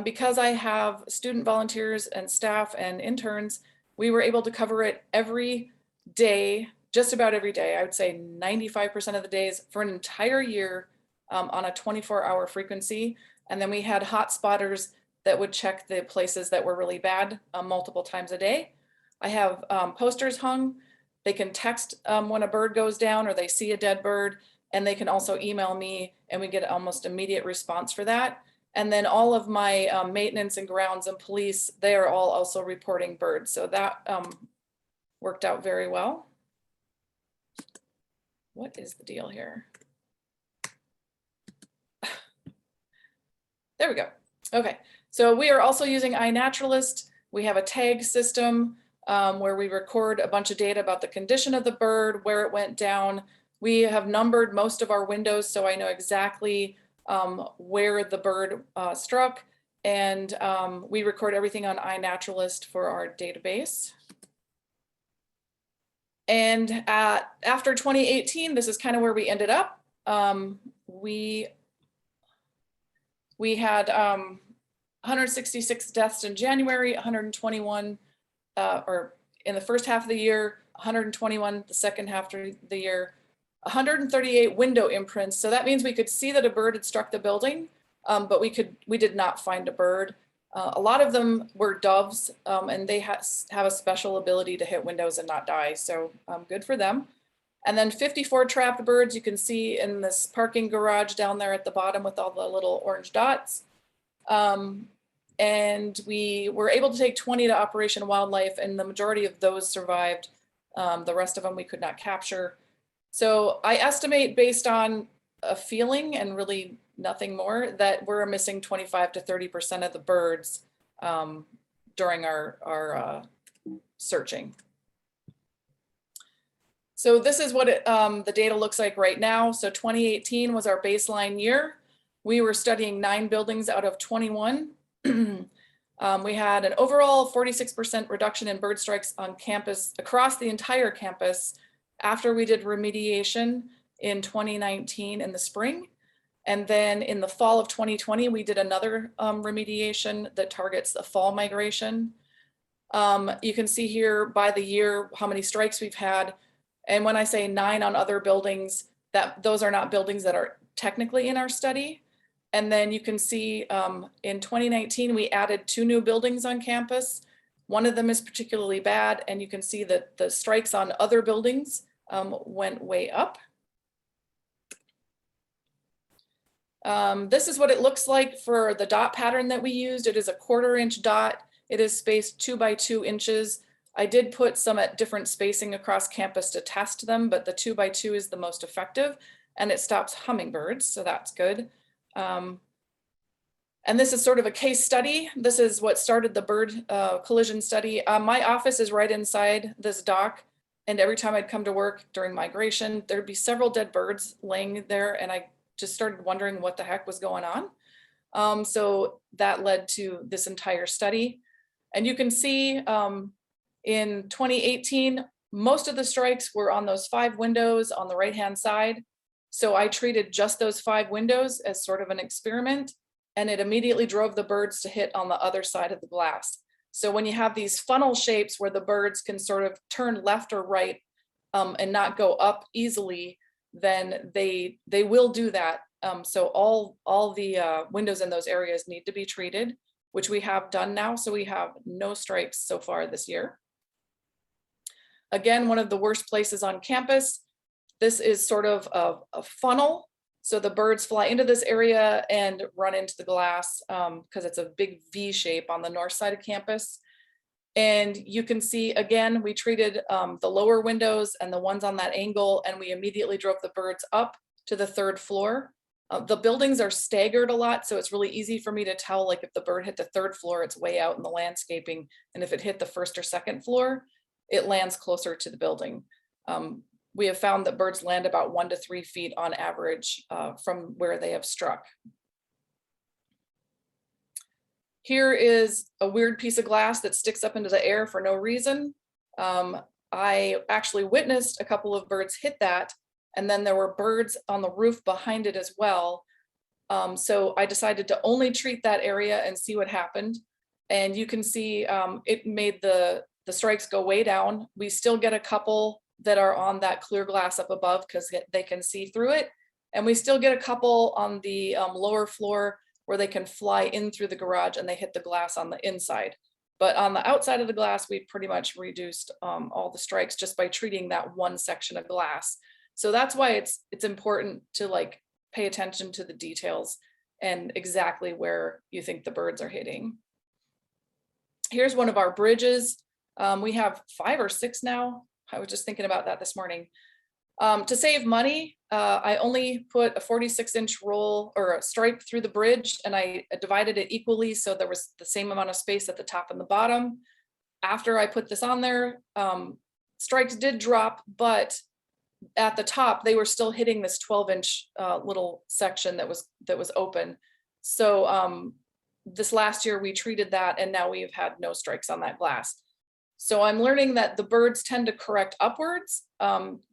Because I have student volunteers and staff and interns, we were able to cover it every day, just about every day. I would say 95% of the days for an entire year on a 24-hour frequency. And then we had hot spotters that would check the places that were really bad multiple times a day. I have posters hung. They can text when a bird goes down or they see a dead bird, and they can also email me and we get almost immediate response for that. And then all of my maintenance and grounds and police, they are all also reporting birds. So that worked out very well. What is the deal here? There we go. Okay. So we are also using iNaturalist. We have a tag system where we record a bunch of data about the condition of the bird, where it went down. We have numbered most of our windows, so I know exactly where the bird struck. And we record everything on iNaturalist for our database. And after 2018, this is kind of where we ended up. We had 166 deaths in January, 121, or in the first half of the year, 121 the second half of the year, 138 window imprints. So that means we could see that a bird had struck the building, but we did not find a bird. A lot of them were doves, and they have a special ability to hit windows and not die. So good for them. And then 54 trapped birds you can see in this parking garage down there at the bottom with all the little orange dots. And we were able to take 20 to Operation Wildlife, and the majority of those survived. The rest of them we could not capture. So I estimate, based on a feeling and really nothing more, that we're missing 25 to 30% of the birds during our searching. So this is what the data looks like right now. So 2018 was our baseline year. We were studying 9 buildings out of 21. We had an overall 46% reduction in bird strikes on campus across the entire campus after we did remediation in 2019 in the spring. And then in the fall of 2020, we did another remediation that targets the fall migration. You can see here by the year how many strikes we've had. And when I say 9 on other buildings, those are not buildings that are technically in our study. And then you can see in 2019, we added 2 new buildings on campus. One of them is particularly bad, and you can see that the strikes on other buildings went way up. This is what it looks like for the dot pattern that we used. It is a 1/4 inch dot. It is spaced 2 by 2 inches. I did put some at different spacing across campus to test them, but the 2 by 2 is the most effective, and it stops hummingbirds, so that's good. And this is sort of a case study. This is what started the bird collision study. My office is right inside this dock, and every time I'd come to work during migration, there'd be several dead birds laying there, and I just started wondering what the heck was going on. So that led to this entire study. And you can see in 2018, most of the strikes were on those 5 windows on the right-hand side. So I treated just those 5 windows as sort of an experiment, and it immediately drove the birds to hit on the other side of the glass. So when you have these funnel shapes where the birds can sort of turn left or right and not go up easily, then they will do that. So all the windows in those areas need to be treated, which we have done now. So we have no strikes so far this year. Again, one of the worst places on campus. This is sort of a funnel. So the birds fly into this area and run into the glass because it's a big V shape on the north side of campus. And you can see, again, we treated the lower windows and the ones on that angle, and we immediately drove the birds up to the 3rd floor. The buildings are staggered a lot, so it's really easy for me to tell, like if the bird hit the 3rd floor, it's way out in the landscaping. And if it hit the 1st or 2nd floor, it lands closer to the building. We have found that birds land about 1 to 3 feet on average from where they have struck. Here is a weird piece of glass that sticks up into the air for no reason. I actually witnessed a couple of birds hit that, and then there were birds on the roof behind it as well. So I decided to only treat that area and see what happened. And you can see it made the strikes go way down. We still get a couple that are on that clear glass up above because they can see through it. And we still get a couple on the lower floor where they can fly in through the garage and they hit the glass on the inside. But on the outside of the glass, we pretty much reduced all the strikes just by treating that one section of glass. So that's why it's important to like pay attention to the details and exactly where you think the birds are hitting. Here's one of our bridges. We have 5 or 6 now. I was just thinking about that this morning. To save money, I only put a 46-inch roll or a stripe through the bridge, and I divided it equally so there was the same amount of space at the top and the bottom. After I put this on there, strikes did drop, but at the top they were still hitting this 12-inch little section that was open. So this last year we treated that, and now we've had no strikes on that glass. So I'm learning that the birds tend to correct upwards.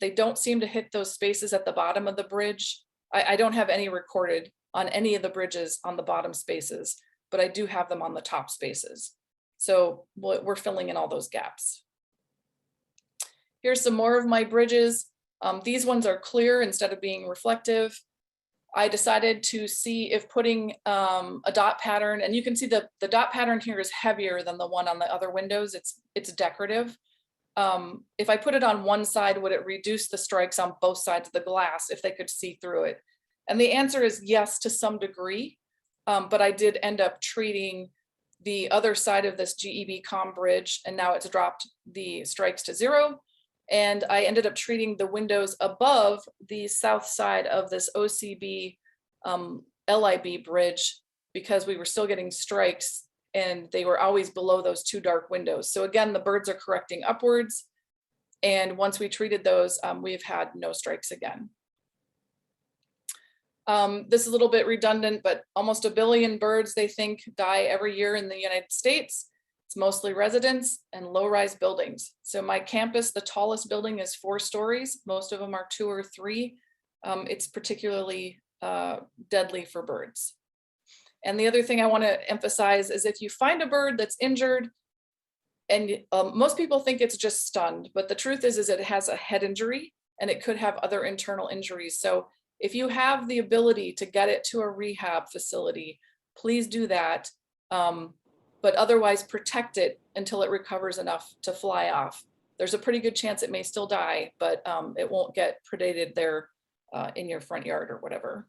They don't seem to hit those spaces at the bottom of the bridge. I don't have any recorded on any of the bridges on the bottom spaces, but I do have them on the top spaces. So we're filling in all those gaps. Here's some more of my bridges. These ones are clear instead of being reflective. I decided to see if putting a dot pattern, and you can see the dot pattern here is heavier than the one on the other windows. It's decorative. If I put it on one side, would it reduce the strikes on both sides of the glass if they could see through it? And the answer is yes, to some degree. But I did end up treating the other side of this GEB-COM bridge, and now it's dropped the strikes to 0. And I ended up treating the windows above the south side of this OCB LIB bridge because we were still getting strikes and they were always below those 2 dark windows. So again, the birds are correcting upwards. And once we treated those, we've had no strikes again. This is a little bit redundant, but almost 1 billion birds, they think, die every year in the United States. It's mostly residents and low-rise buildings. So my campus, the tallest building is 4 stories. Most of them are 2 or 3. It's particularly deadly for birds. And the other thing I want to emphasize is if you find a bird that's injured, and most people think it's just stunned, but the truth is it has a head injury and it could have other internal injuries. So if you have the ability to get it to a rehab facility, please do that. But otherwise protect it until it recovers enough to fly off. There's a pretty good chance it may still die, but it won't get predated there in your front yard or whatever.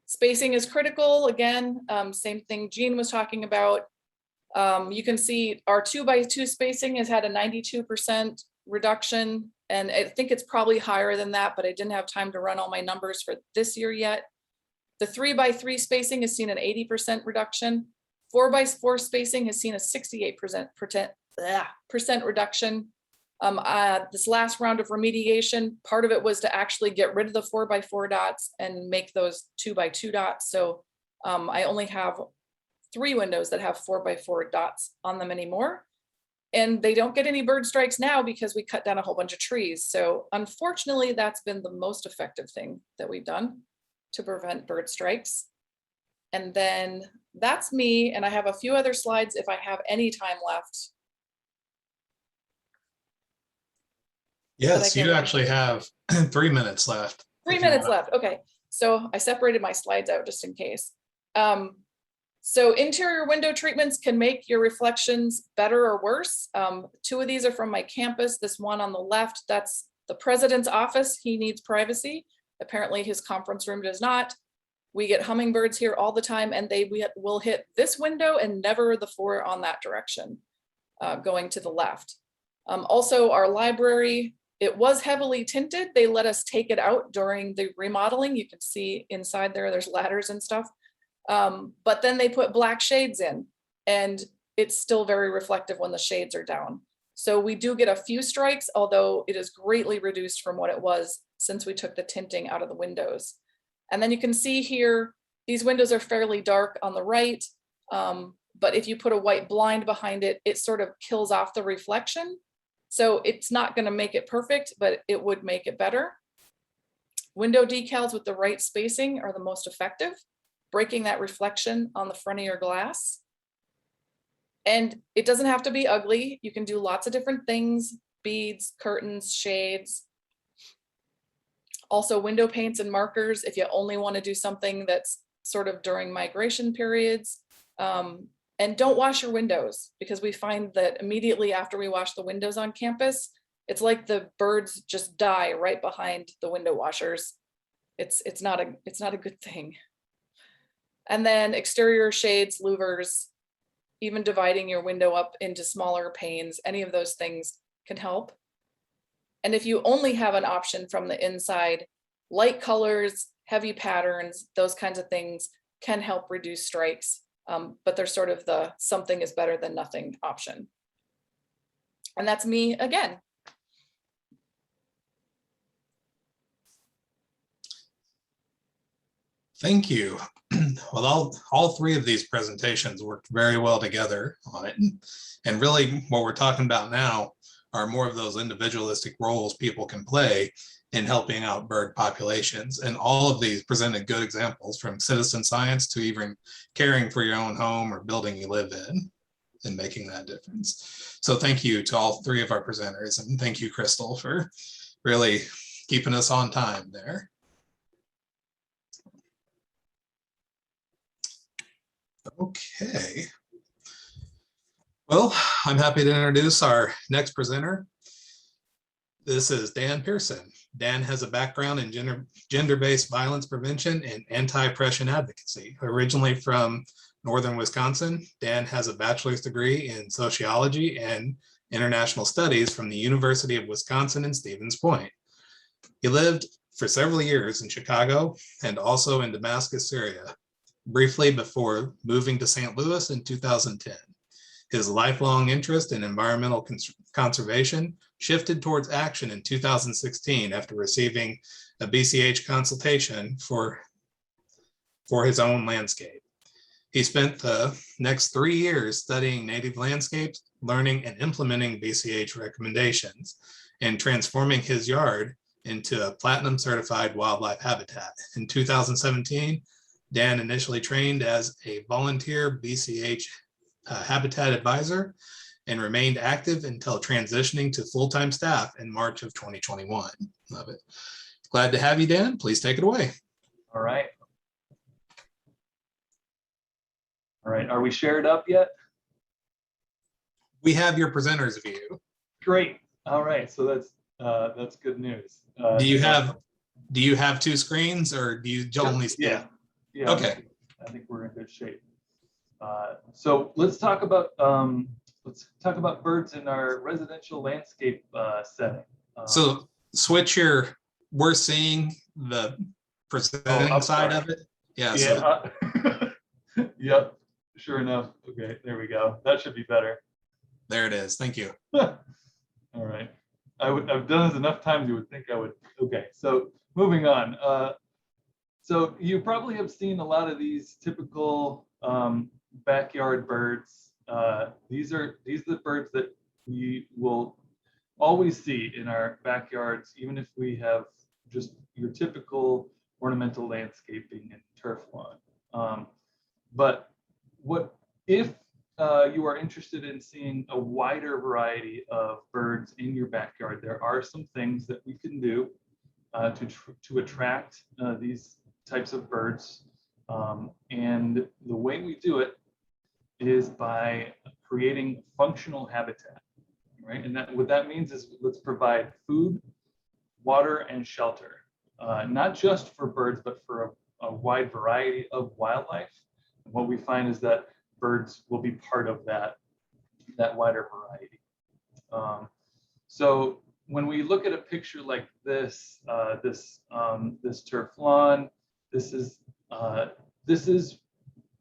Spacing is critical. Again, same thing Jean was talking about. You can see our 2x2 spacing has had a 92% reduction. And I think it's probably higher than that, but I didn't have time to run all my numbers for this year yet. The 3x3 spacing has seen an 80% reduction. 4x4 spacing has seen a 68% reduction. This last round of remediation, part of it was to actually get rid of the 4x4 dots and make those 2x2 dots. So I only have 3 windows that have 4x4 dots on them anymore. And they don't get any bird strikes now because we cut down a whole bunch of trees. So unfortunately, that's been the most effective thing that we've done to prevent bird strikes. And then that's me. And I have a few other slides if I have any time left. Yes, you actually have 3 minutes left. 3 minutes left. Okay. So I separated my slides out just in case. So interior window treatments can make your reflections better or worse. 2 of these are from my campus. This one on the left, that's the president's office. He needs privacy. Apparently his conference room does not. We get hummingbirds here all the time and they will hit this window and never the 4 on that direction, going to the left. Also our library, it was heavily tinted. They let us take it out during the remodeling. You can see inside there, there's ladders and stuff. But then they put black shades in and it's still very reflective when the shades are down. So we do get a few strikes, although it is greatly reduced from what it was since we took the tinting out of the windows. And then you can see here, these windows are fairly dark on the right, but if you put a white blind behind it, it sort of kills off the reflection. So it's not going to make it perfect, but it would make it better. Window decals with the right spacing are the most effective, breaking that reflection on the front of your glass. And it doesn't have to be ugly. You can do lots of different things, beads, curtains, shades. Also window paints and markers if you only want to do something that's sort of during migration periods. And don't wash your windows because we find that immediately after we wash the windows on campus, it's like the birds just die right behind the window washers. It's not a good thing. And then exterior shades, louvers, even dividing your window up into smaller panes, any of those things can help. And if you only have an option from the inside, light colors, heavy patterns, those kinds of things can help reduce strikes. But they're sort of the something is better than nothing option. And that's me again. Thank you. Well, all 3 of these presentations worked very well together on it. And really what we're talking about now are more of those individualistic roles people can play in helping out bird populations. And all of these presented good examples from citizen science to even caring for your own home or building you live in and making that difference. So thank you to all 3 of our presenters. And thank you, Krystal, for really keeping us on time there. Okay. Well, I'm happy to introduce our next presenter. This is Dan Pearson. Dan has a background in gender-based violence prevention and anti-oppression advocacy. Originally from Northern Wisconsin, Dan has a bachelor's degree in sociology and international studies from the University of Wisconsin in Stevens Point. He lived for several years in Chicago and also in Damascus, Syria. briefly before moving to St. Louis in 2010. His lifelong interest in environmental conservation shifted towards action in 2016 after receiving a BCH consultation for his own landscape. He spent the next 3 years studying native landscapes, learning and implementing BCH recommendations, and transforming his yard into a platinum certified wildlife habitat. In 2017, Dan initially trained as a volunteer BCH habitat advisor and remained active until transitioning to full-time staff in March of 2021. Love it. Glad to have you, Dan. Please take it away. All right. All right, are we shared up yet? We have your presenter's view. Great. All right, so that's good news. Do you have 2 screens, or do you only see? Yeah. Okay. I think we're in good shape. So let's talk about birds in our residential landscape setting. So switch we're seeing the presenting side of it. Yeah. Yeah. Yep. Sure enough. Okay, there we go. That should be better. There it is. Thank you. All right. I've done this enough times you would think I would. Okay, so moving on. So you probably have seen a lot of these typical backyard birds. These are the birds that we will always see in our backyards, even if we have just your typical ornamental landscaping and turf lawn. But what if you are interested in seeing a wider variety of birds in your backyard? There are some things that we can do to attract these types of birds. And the way we do it is by creating functional habitat, right? And what that means is let's provide food, water, and shelter, not just for birds, but for a wide variety of wildlife. And what we find is that birds will be part of that wider variety. So when we look at a picture like this, this turf lawn, this is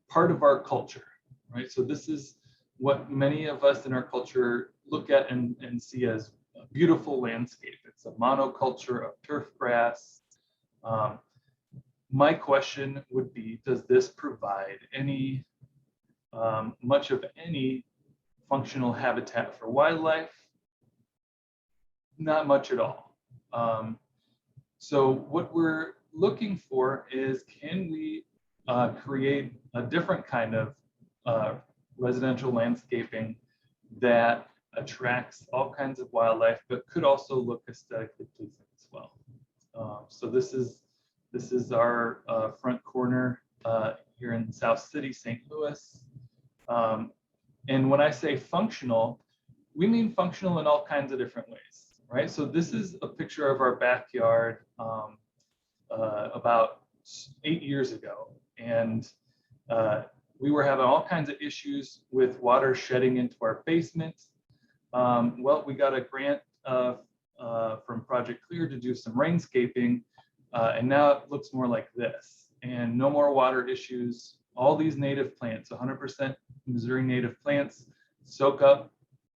part of our culture, right? So this is what many of us in our culture look at and see as a beautiful landscape. It's a monoculture of turf grass. My question would be, does this provide any, much of any functional habitat for wildlife? Not much at all. So what we're looking for is, can we create a different kind of residential landscaping that attracts all kinds of wildlife, but could also look aesthetically pleasing as well. So this is our front corner here in South City, St. Louis. And when I say functional, we mean functional in all kinds of different ways, right? So this is a picture of our backyard about 8 years ago. And we were having all kinds of issues with water shedding into our basement. Well, we got a grant from Project Clear to do some rainscaping, and now it looks more like this. And no more water issues. All these native plants, 100% Missouri native plants, soak up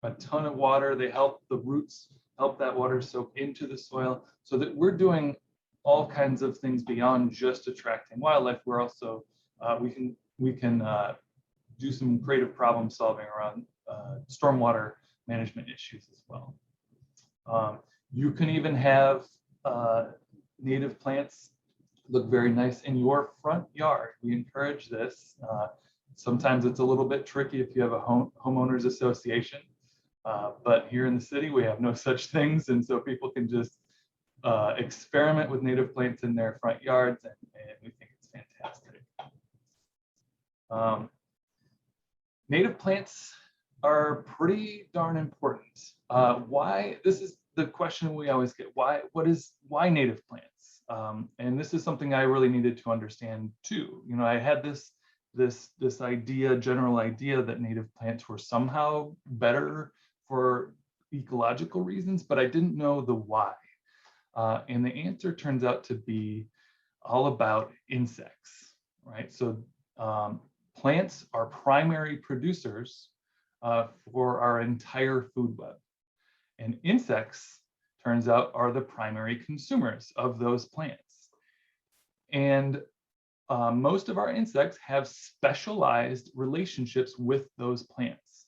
a ton of water. They help the roots, help that water soak into the soil, so that we're doing all kinds of things beyond just attracting wildlife. We're also, we can do some creative problem solving around stormwater management issues as well. You can even have native plants look very nice in your front yard. We encourage this. Sometimes it's a little bit tricky if you have a homeowners association, but here in the city we have no such things, and so people can just experiment with native plants in their front yards, and we think it's fantastic. Native plants are pretty darn important. Why? This is the question we always get. Why native plants? And this is something I really needed to understand too. You know, I had this general idea that native plants were somehow better for ecological reasons, but I didn't know the why. And the answer turns out to be all about insects, right? So plants are primary producers for our entire food web. And insects, turns out, are the primary consumers of those plants. And most of our insects have specialized relationships with those plants.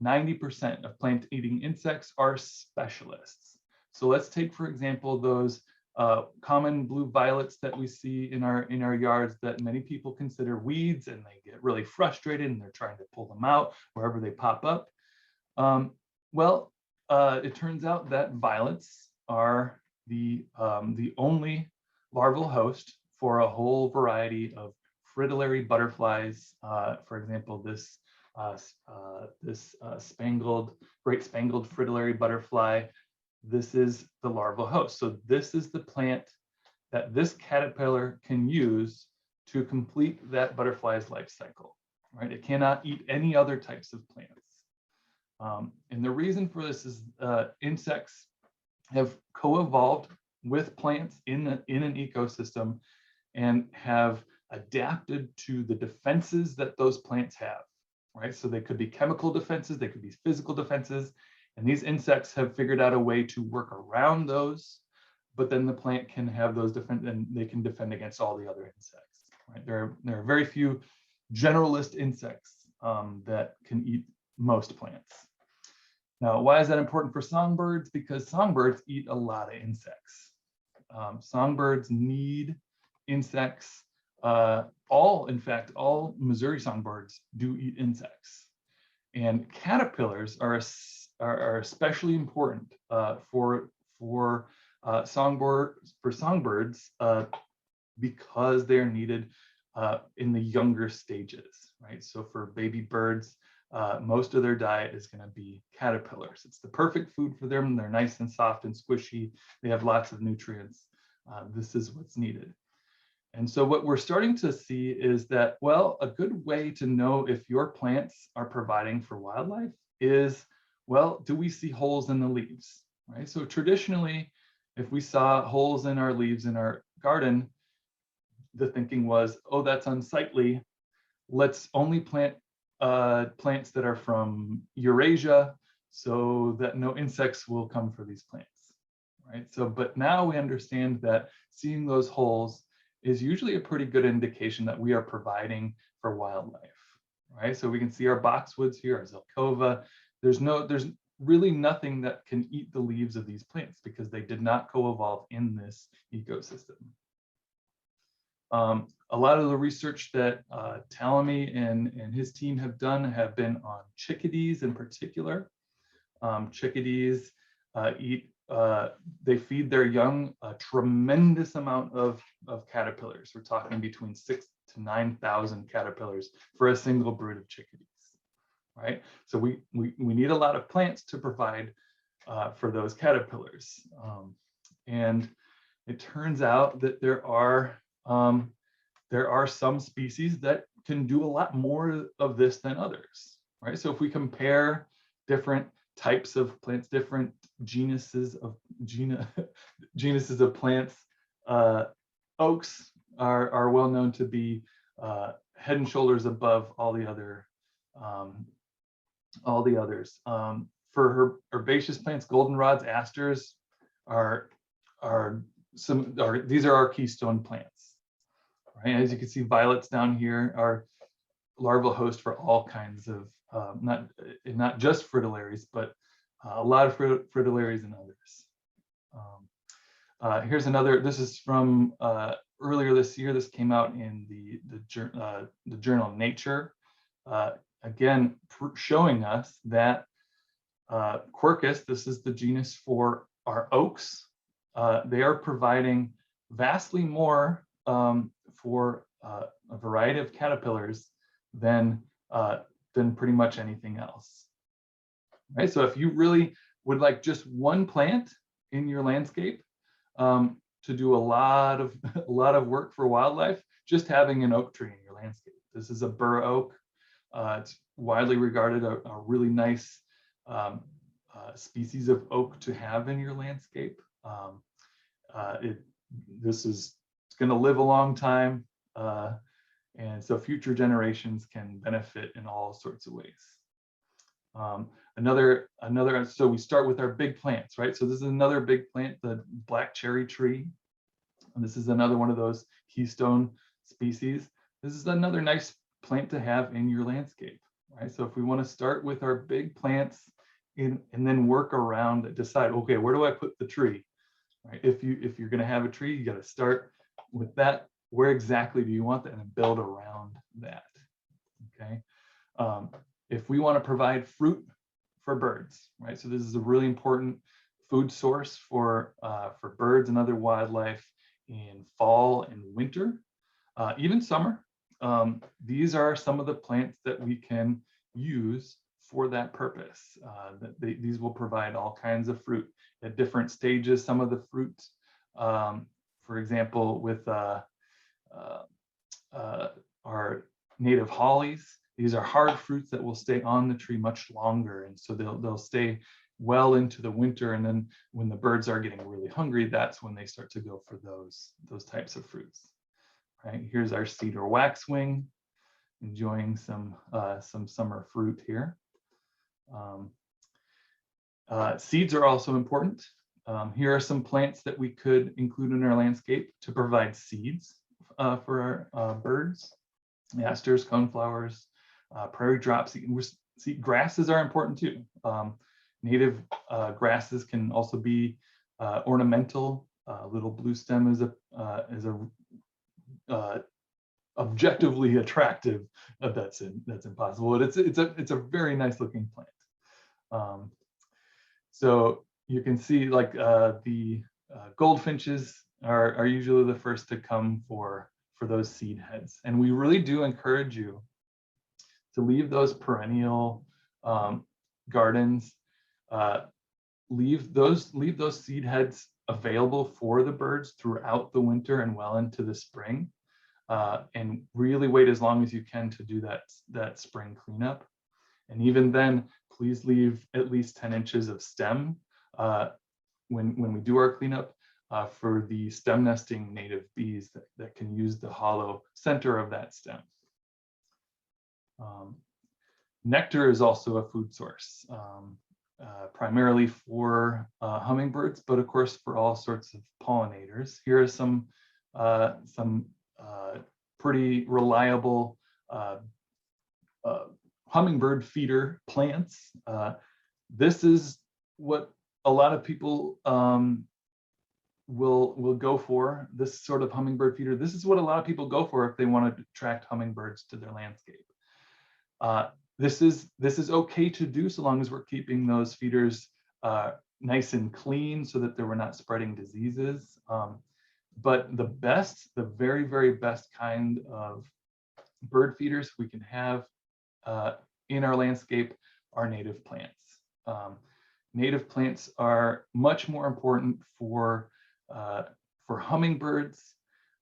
90% of plant-eating insects are specialists. So let's take, for example, those common blue violets that we see in our yards that many people consider weeds, and they get really frustrated and they're trying to pull them out wherever they pop up. It turns out that violets are the only larval host for a whole variety of fritillary butterflies. For example, this great spangled fritillary butterfly. This is the larval host. So this is the plant that this caterpillar can use to complete that butterfly's life cycle, right? It cannot eat any other types of plants. And the reason for this is insects have co-evolved with plants in an ecosystem and have adapted to the defenses that those plants have, right? So they could be chemical defenses, they could be physical defenses, and these insects have figured out a way to work around those, but then the plant can have those defend, and they can defend against all the other insects, right? There are very few generalist insects that can eat most plants. Now, why is that important for songbirds? Because songbirds eat a lot of insects. Songbirds need insects. In fact, all Missouri songbirds do eat insects. And caterpillars are especially important for songbirds because they're needed in the younger stages, right? So for baby birds, most of their diet is going to be caterpillars. It's the perfect food for them. They're nice and soft and squishy. They have lots of nutrients. This is what's needed. And so what we're starting to see is that, well, a good way to know if your plants are providing for wildlife is, well, do we see holes in the leaves, right? So traditionally, if we saw holes in our leaves in our garden, the thinking was, oh, that's unsightly. Let's only plant plants that are from Eurasia so that no insects will come for these plants, right? So, but now we understand that seeing those holes is usually a pretty good indication that we are providing for wildlife, right? So we can see our boxwoods here, our zelkova. There's really nothing that can eat the leaves of these plants because they did not co-evolve in this ecosystem. A lot of the research that Talamy and his team have done have been on chickadees in particular. Chickadees they feed their young a tremendous amount of caterpillars. We're talking between 6,000 to 9,000 caterpillars for a single brood of chickadees, right? So we need a lot of plants to provide for those caterpillars. And it turns out that there are some species that can do a lot more of this than others, right? So if we compare different types of plants, different genuses of plants, oaks are well known to be head and shoulders above all the others. For herbaceous plants, goldenrods, asters these are our keystone plants, right? As you can see, violets down here are larval host for all kinds of not just fritillaries, but a lot of fritillaries and others. Here's another. This is from earlier this year. This came out in the journal Nature. Again, showing us that Quercus, this is the genus for our oaks, they are providing vastly more for a variety of caterpillars than pretty much anything else. Right. So if you really would like just one plant in your landscape to do a lot of work for wildlife, just having an oak tree in your landscape. This is a bur oak. It's widely regarded a really nice species of oak to have in your landscape. It's going to live a long time. And so future generations can benefit in all sorts of ways. So we start with our big plants, right? So this is another big plant, the black cherry tree. And this is another one of those keystone species. This is another nice plant to have in your landscape, right? So if we want to start with our big plants and then work around, decide, okay, where do I put the tree? Right? If you're going to have a tree, you got to start with that. Where exactly do you want that, and build around that? Okay. If we want to provide fruit for birds, right? So this is a really important food source for birds and other wildlife in fall and winter, even summer. These are some of the plants that we can use for that purpose. These will provide all kinds of fruit at different stages. Some of the fruit, for example, with our native hollies, these are hard fruits that will stay on the tree much longer, and so they'll stay well into the winter. And then when the birds are getting really hungry, that's when they start to go for those types of fruits. Right, here's our cedar waxwing, enjoying some summer fruit here. Seeds are also important. Here are some plants that we could include in our landscape to provide seeds for our birds. Asters, coneflowers, prairie dropseed. Grasses are important too. Native grasses can also be ornamental. Little blue stem is a objectively attractive. That's impossible. But it's a very nice looking plant. So you can see, like, the goldfinches are usually the first to come for those seed heads, and we really do encourage you to leave those perennial gardens. Leave those seed heads available for the birds throughout the winter and well into the spring, and really wait as long as you can to do that spring cleanup. And even then, please leave at least 10 inches of stem when we do our cleanup, for the stem nesting native bees that can use the hollow center of that stem. Nectar is also a food source, primarily for hummingbirds, but of course for all sorts of pollinators. Here are some pretty reliable hummingbird feeder plants. This is what a lot of people will go for, this sort of hummingbird feeder. This is what a lot of people go for if they want to attract hummingbirds to their landscape. This is okay to do so long as we're keeping those feeders nice and clean so that we're not spreading diseases. But the very, very best kind of bird feeders we can have in our landscape are native plants. Native plants are much more important for hummingbirds,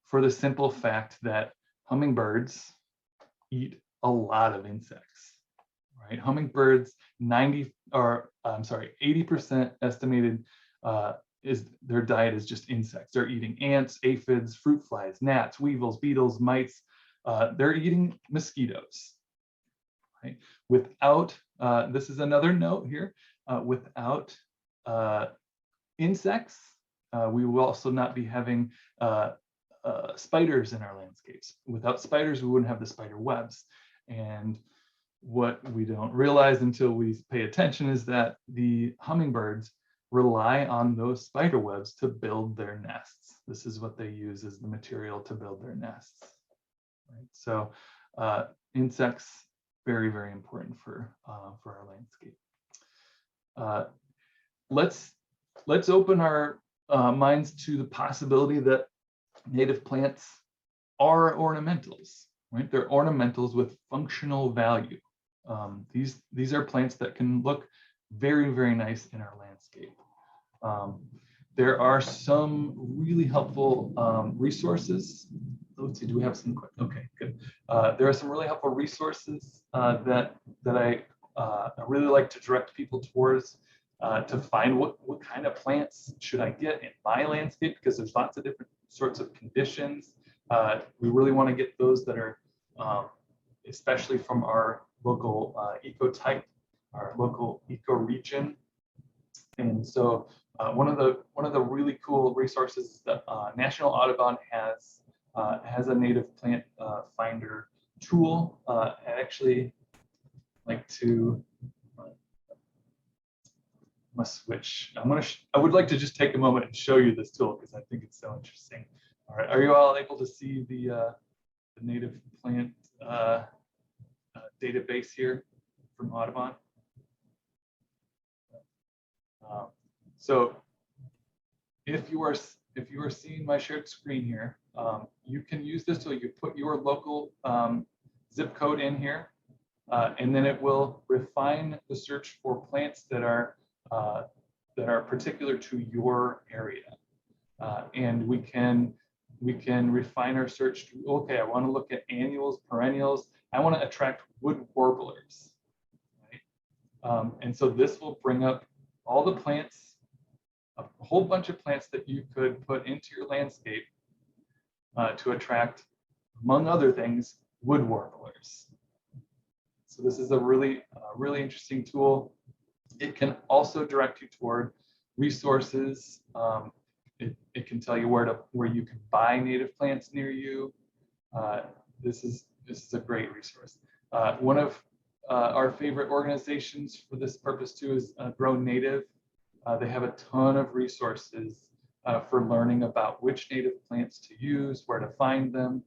for the simple fact that hummingbirds eat a lot of insects, right? Hummingbirds, 80% estimated is their diet is just insects. They're eating ants, aphids, fruit flies, gnats, weevils, beetles, mites. They're eating mosquitoes, right? Without, this is another note here, without insects, we will also not be having spiders in our landscapes. Without spiders, we wouldn't have the spider webs. And what we don't realize until we pay attention is that the hummingbirds rely on those spider webs to build their nests. This is what they use as the material to build their nests. Right? So insects, very, very important for our landscape. Let's open our minds to the possibility that native plants are ornamentals, right? They're ornamentals with functional value. These are plants that can look very, very nice in our landscape. There are some really helpful resources. Let's see, do we have some? Okay, good. There are some really helpful resources that I really like to direct people towards to find what kind of plants should I get in my landscape, because there's lots of different sorts of conditions. We really want to get those that are especially from our local ecotype, our local ecoregion. And so one of the really cool resources that National Audubon has a native plant finder tool. I actually like to switch. I would like to just take a moment and show you this tool because I think it's so interesting. All right, are you all able to see the native plant database here from Audubon? So if you are seeing my shared screen here, you can use this tool. You put your local zip code in here, and then it will refine the search for plants that are particular to your area. And we can refine our search to, okay, I want to look at annuals, perennials. I want to attract wood warblers, right? And so this will bring up all the plants, a whole bunch of plants that you could put into your landscape to attract, among other things, wood warblers. So this is a really interesting tool. It can also direct you toward resources. It can tell you where you can buy native plants near you. This is a great resource. One of our favorite organizations for this purpose too is Grow Native. They have a ton of resources for learning about which native plants to use, where to find them.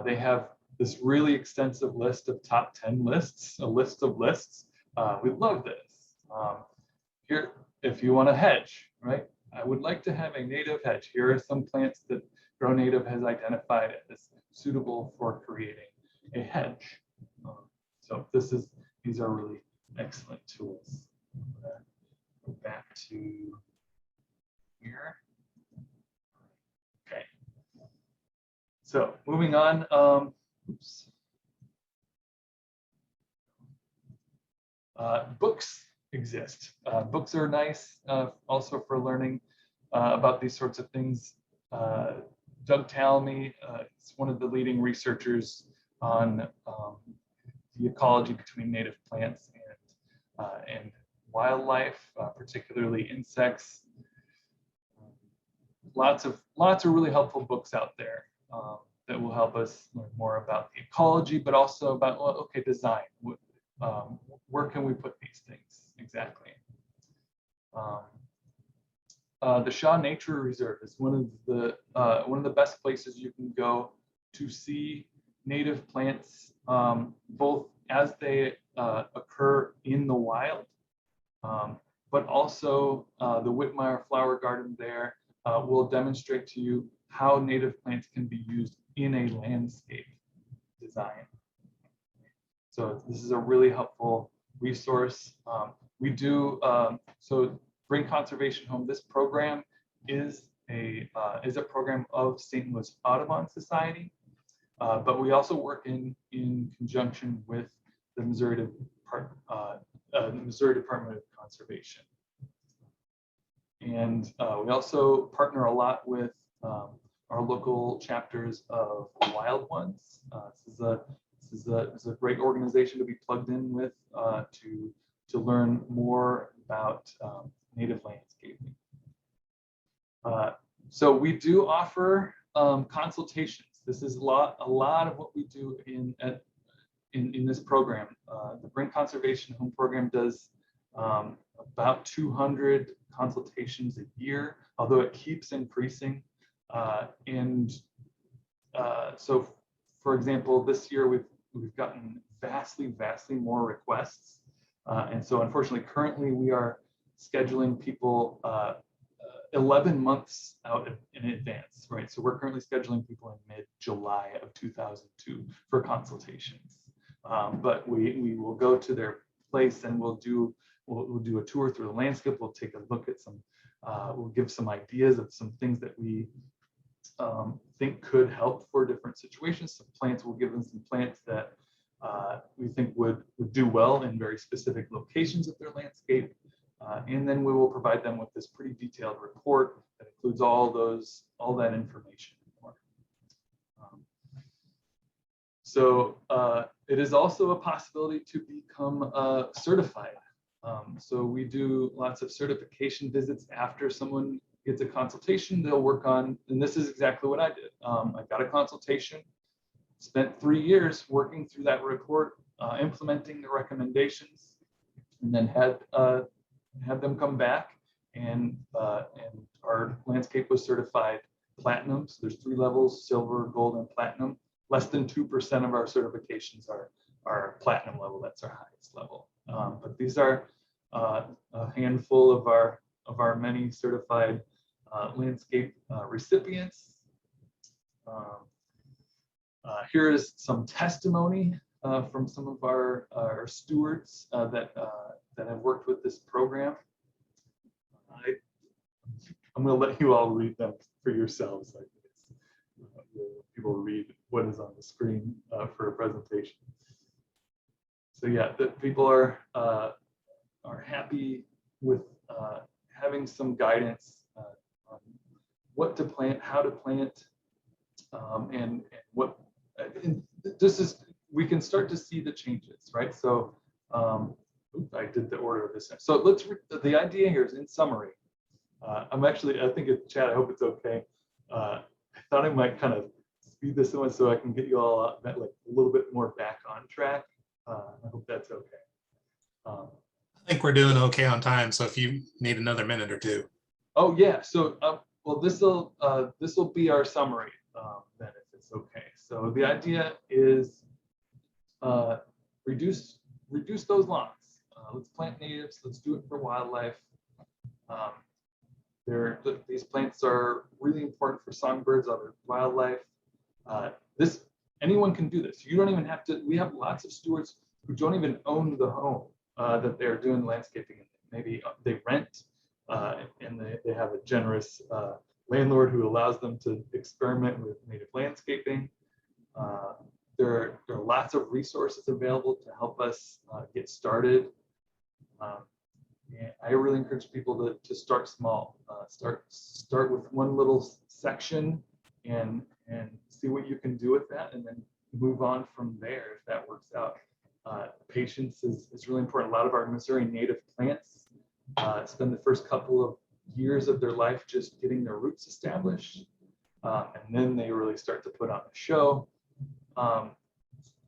They have this really extensive list of top 10 lists, a list of lists. We love this. Here, if you want to hedge, right? I would like to have a native hedge. Here are some plants that Grow Native has identified as suitable for creating a hedge. So these are really excellent tools. Go back to here. Okay. So moving on. Oops. Books exist. Books are nice also for learning about these sorts of things. Doug Talmy is one of the leading researchers on the ecology between native plants and wildlife, particularly insects. Lots of really helpful books out there that will help us learn more about the ecology, but also about, well, okay, design. Where can we put these things exactly? The Shaw Nature Reserve is one of the best places you can go to see native plants, both as they occur in the wild, but also the Whitmire Flower Garden there will demonstrate to you how native plants can be used in a landscape design. So this is a really helpful resource. We do, so Bring Conservation Home, this program is a program of St. Louis Audubon Society, but we also work in conjunction with the Missouri Department of Conservation. And we also partner a lot with our local chapters of Wild Ones. This is a great organization to be plugged in with to learn more about native landscaping. So we do offer consultations. This is a lot of what we do in this program. The Bring Conservation Home program does about 200 consultations a year, although it keeps increasing. So, for example, this year we've gotten vastly more requests, and so unfortunately, currently we are scheduling people 11 months out in advance, right? So we're currently scheduling people in mid-July of 2002 for consultations. But we will go to their place and we'll do a tour through the landscape. We'll take a look at some, we'll give some ideas of some things that we think could help for different situations. Some plants, we'll give them some plants that we think would do well in very specific locations of their landscape. And then we will provide them with this pretty detailed report that includes all that information and more. So it is also a possibility to become certified. So we do lots of certification visits after someone gets a consultation. They'll work on, and this is exactly what I did. I got a consultation, spent 3 years working through that report, implementing the recommendations, and then had them come back, and our landscape was certified platinum. So there's 3 levels: silver, gold, and platinum. Less than 2% of our certifications are platinum level. That's our highest level. But these are a handful of our many certified landscape recipients. Here is some testimony from some of our stewards that have worked with this program. I'm going to let you all read them for yourselves. People read what is on the screen for a presentation. So yeah, the people are happy with having some guidance on what to plant, how to plant, and what. And this is, we can start to see the changes, right? So I did the order of this. So let's. The idea here is, in summary. I think it's chat. I hope it's okay. I thought I might kind of speed this one so I can get you all like a little bit more back on track. I hope that's okay. I think we're doing okay on time. So if you need another minute or two. Oh yeah. So well, this will be our summary then, if it's okay. So the idea is reduce those lots. Let's plant natives. Let's do it for wildlife. These plants are really important for songbirds, other wildlife. Anyone can do this. You don't even have to. We have lots of stewards who don't even own the home that they're doing landscaping in. Maybe they rent, and they have a generous landlord who allows them to experiment with native landscaping. There are lots of resources available to help us get started. I really encourage people to start small. Start with one little section and see what you can do with that, and then move on from there if that works out. Patience is really important. A lot of our Missouri native plants spend the first couple of years of their life just getting their roots established, and then they really start to put on a show.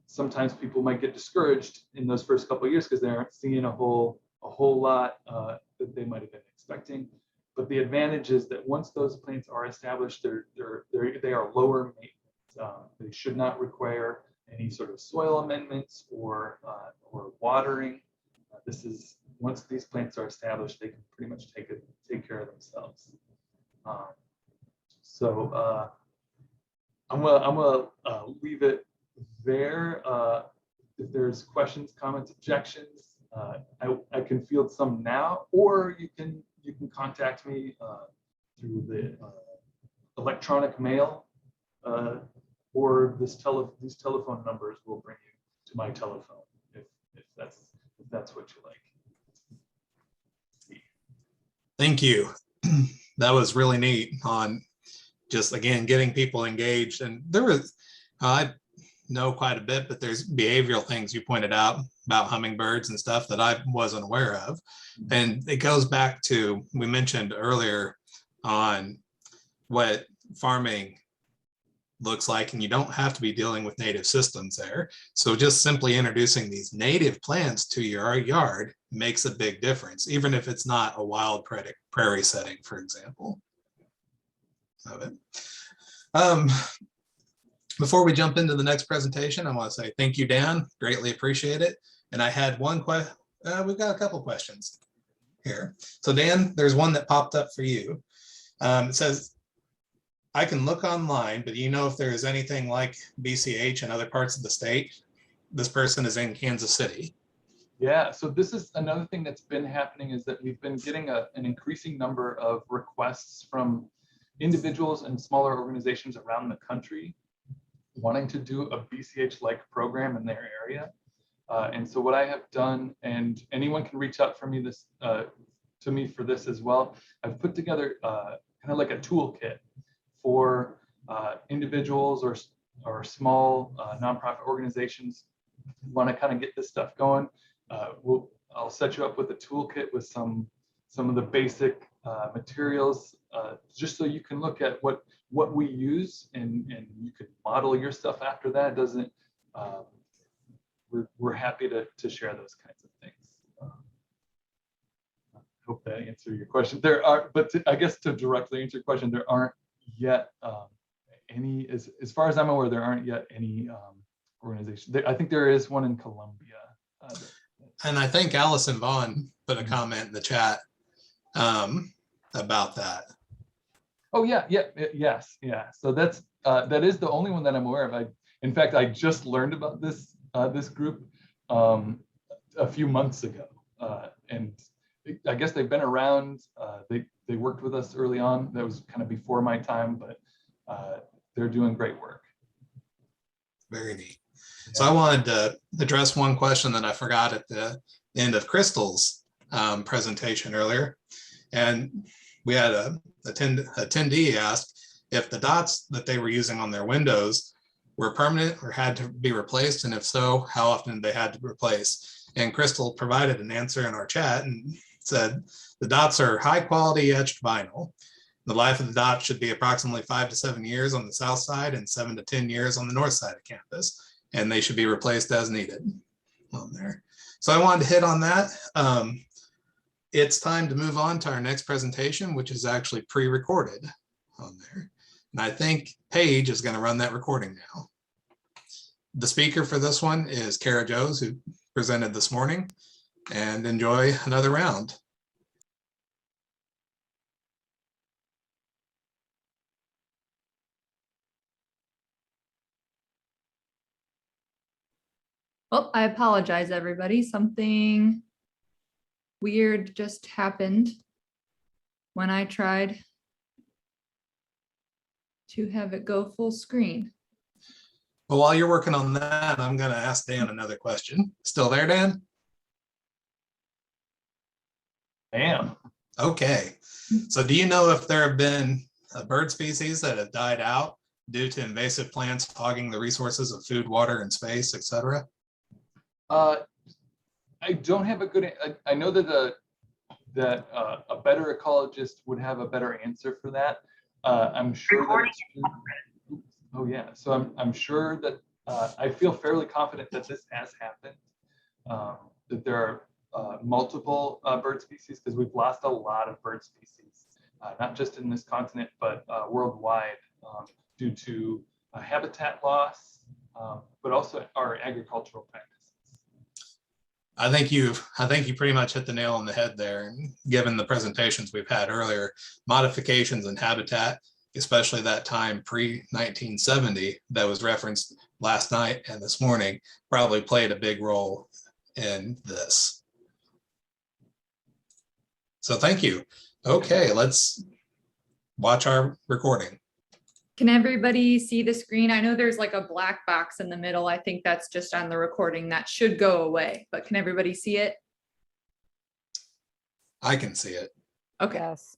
Sometimes people might get discouraged in those first couple of years because they aren't seeing a whole lot that they might have been expecting. But the advantage is that once those plants are established, they are lower maintenance. They should not require any sort of soil amendments or watering. This is, once these plants are established, they can pretty much take care of themselves. So I'm gonna leave it there. If there's questions, comments, objections, I can field some now, or you can contact me through the electronic mail, or these telephone numbers will bring you to my telephone if that's what you like. Thank you. That was really neat on just, again, getting people engaged. And there was, I know quite a bit, but there's behavioral things you pointed out about hummingbirds and stuff that I wasn't aware of. And it goes back to, we mentioned earlier on what farming looks like, and you don't have to be dealing with native systems there. So just simply introducing these native plants to your yard makes a big difference, even if it's not a wild prairie setting, for example. Of it. Before we jump into the next presentation, I want to say thank you, Dan. Greatly appreciate it. And I had one question. We've got a couple questions here. So Dan, there's one that popped up for you. It says, I can look online, but do you know if there is anything like BCH in other parts of the state? This person is in Kansas City. Yeah, so this is another thing that's been happening, is that we've been getting an increasing number of requests from individuals and smaller organizations around the country wanting to do a BCH-like program in their area. And so what I have done, and anyone can reach out to me for this as well, I've put together kind of like a toolkit for individuals or small nonprofit organizations want to kind of get this stuff going, I'll set you up with a toolkit with some of the basic materials, just so you can look at what we use, and you could model your stuff after that. It doesn't we're happy to share those kinds of things. I hope that answered your question. There are, but I guess to directly answer your question, there aren't yet any, as far as I'm aware, there aren't yet any organizations. I think there is one in Colombia. And I think Allison Vaughn put a comment in the chat about that. Oh yeah, yes. So that is the only one that I'm aware of. In fact, I just learned about this group a few months ago, and I guess they've been around. They worked with us early on. That was kind of before my time, but they're doing great work. Very neat. So I wanted to address one question that I forgot at the end of Krystal's presentation earlier. And we had a attendee ask if the dots that they were using on their windows were permanent or had to be replaced, and if so, how often they had to replace. And Krystal provided an answer in our chat and said, the dots are high quality etched vinyl. The life of the dot should be approximately 5 to 7 years on the south side and 7 to 10 years on the north side of campus, and they should be replaced as needed on there. So I wanted to hit on that. It's time to move on to our next presentation, which is actually pre-recorded on there. And I think Paige is going to run that recording now. The speaker for this one is Cara Joos, who presented this morning, and enjoy another round. Well, I apologize, everybody. Something weird just happened when I tried to have it go full screen. Well, while you're working on that, I'm going to ask Dan another question. Still there, Dan? I am. Okay. So do you know if there have been bird species that have died out due to invasive plants hogging the resources of food, water, and space, etc.? I don't have a good. I know that a better ecologist would have a better answer for that. I'm sure that. Oh yeah, so I'm sure that I feel fairly confident that this has happened. That there are multiple bird species, because we've lost a lot of bird species, not just in this continent but worldwide, due to habitat loss, but also our agricultural practices. I think you pretty much hit the nail on the head there. And given the presentations we've had earlier, modifications in habitat, especially that time pre-1970 that was referenced last night and this morning, probably played a big role in this. So thank you. Okay, let's watch our recording. Can everybody see the screen? I know there's like a black box in the middle. I think that's just on the recording. That should go away, but can everybody see it? I can see it. Okay. Yes.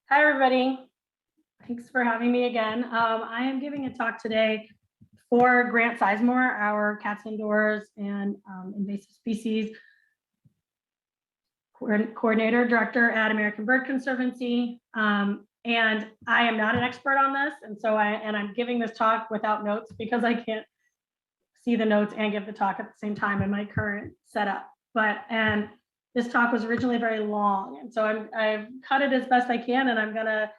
Hi, everybody. Thanks for having me again. I am giving a talk today for Grant Sizemore, our Cats Indoors and Invasive Species Coordinator Director at American Bird Conservancy. And I am not an expert on this. And so I'm giving this talk without notes because I can't see the notes and give the talk at the same time in my current setup. And this talk was originally very long. And so I've cut it as best I can. And I'm gonna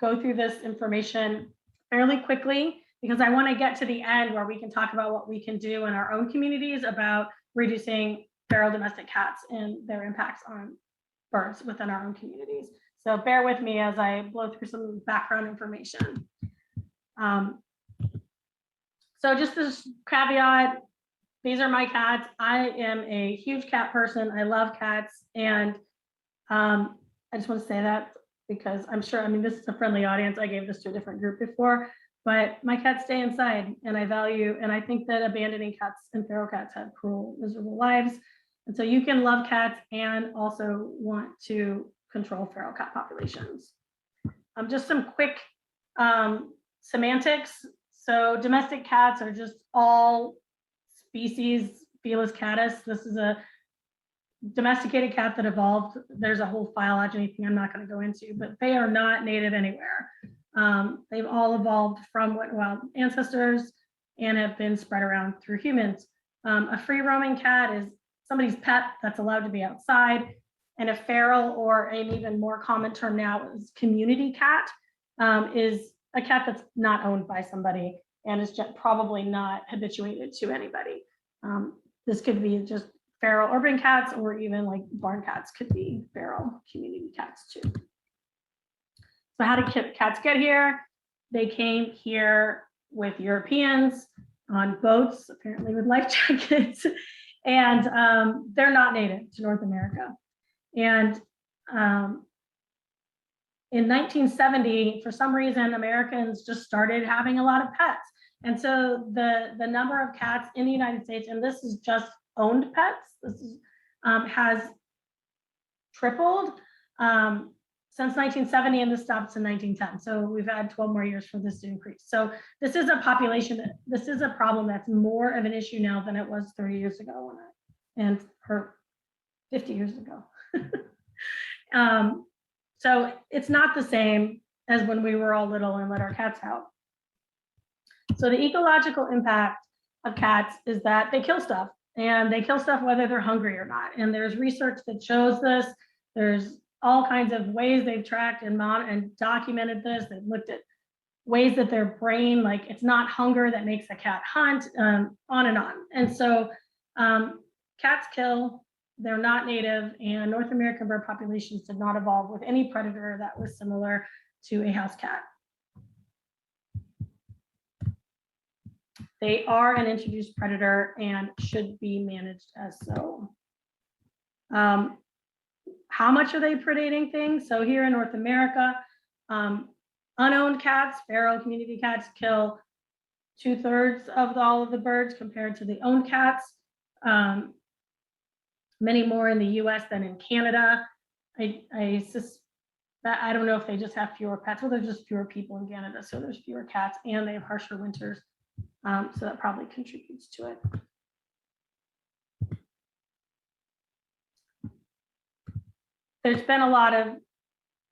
go through this information fairly quickly because I wanna get to the end where we can talk about what we can do in our own communities about reducing feral domestic cats and their impacts on birds within our own communities. So bear with me as I blow through some background information. So just this caveat, these are my cats. I am a huge cat person. I love cats. And I just want to say that because I'm sure, I mean, this is a friendly audience. I gave this to a different group before, but my cats stay inside and I value, and I think that abandoning cats and feral cats have cruel, miserable lives. And so you can love cats and also want to control feral cat populations. Just some quick semantics. So domestic cats are just all species, Felis catus. This is a domesticated cat that evolved. There's a whole phylogeny thing I'm not going to go into, but they are not native anywhere. They've all evolved from wild ancestors and have been spread around through humans. A free roaming cat is somebody's pet that's allowed to be outside, and a feral, or an even more common term now is community cat, is a cat that's not owned by somebody and is just probably not habituated to anybody. This could be just feral urban cats, or even like barn cats could be feral community cats too. So how did cats get here? They came here with Europeans on boats, apparently with life jackets, and they're not native to North America. And in 1970, for some reason, Americans just started having a lot of pets. And so the number of cats in the United States, and this is just owned pets, this is, has tripled since 1970, and this stops in 1910. So we've had 12 more years for this to increase. So this is a population, this is a problem that's more of an issue now than it was 30 years ago and 50 years ago. So it's not the same as when we were all little and let our cats out. So the ecological impact of cats is that they kill stuff, and they kill stuff whether they're hungry or not. And there's research that shows this. There's all kinds of ways they've tracked and documented this. They've looked at ways that their brain, like it's not hunger that makes a cat hunt, on and on. And so cats kill, they're not native, and North American bird populations did not evolve with any predator that was similar to a house cat. They are an introduced predator and should be managed as so. How much are they predating things? So here in North America, unowned cats, feral community cats, kill 2/3 of all of the birds compared to the owned cats. Many more in the US than in Canada. I don't know if they just have fewer pets, or there's just fewer people in Canada, so there's fewer cats, and they have harsher winters. So that probably contributes to it. There's been a lot of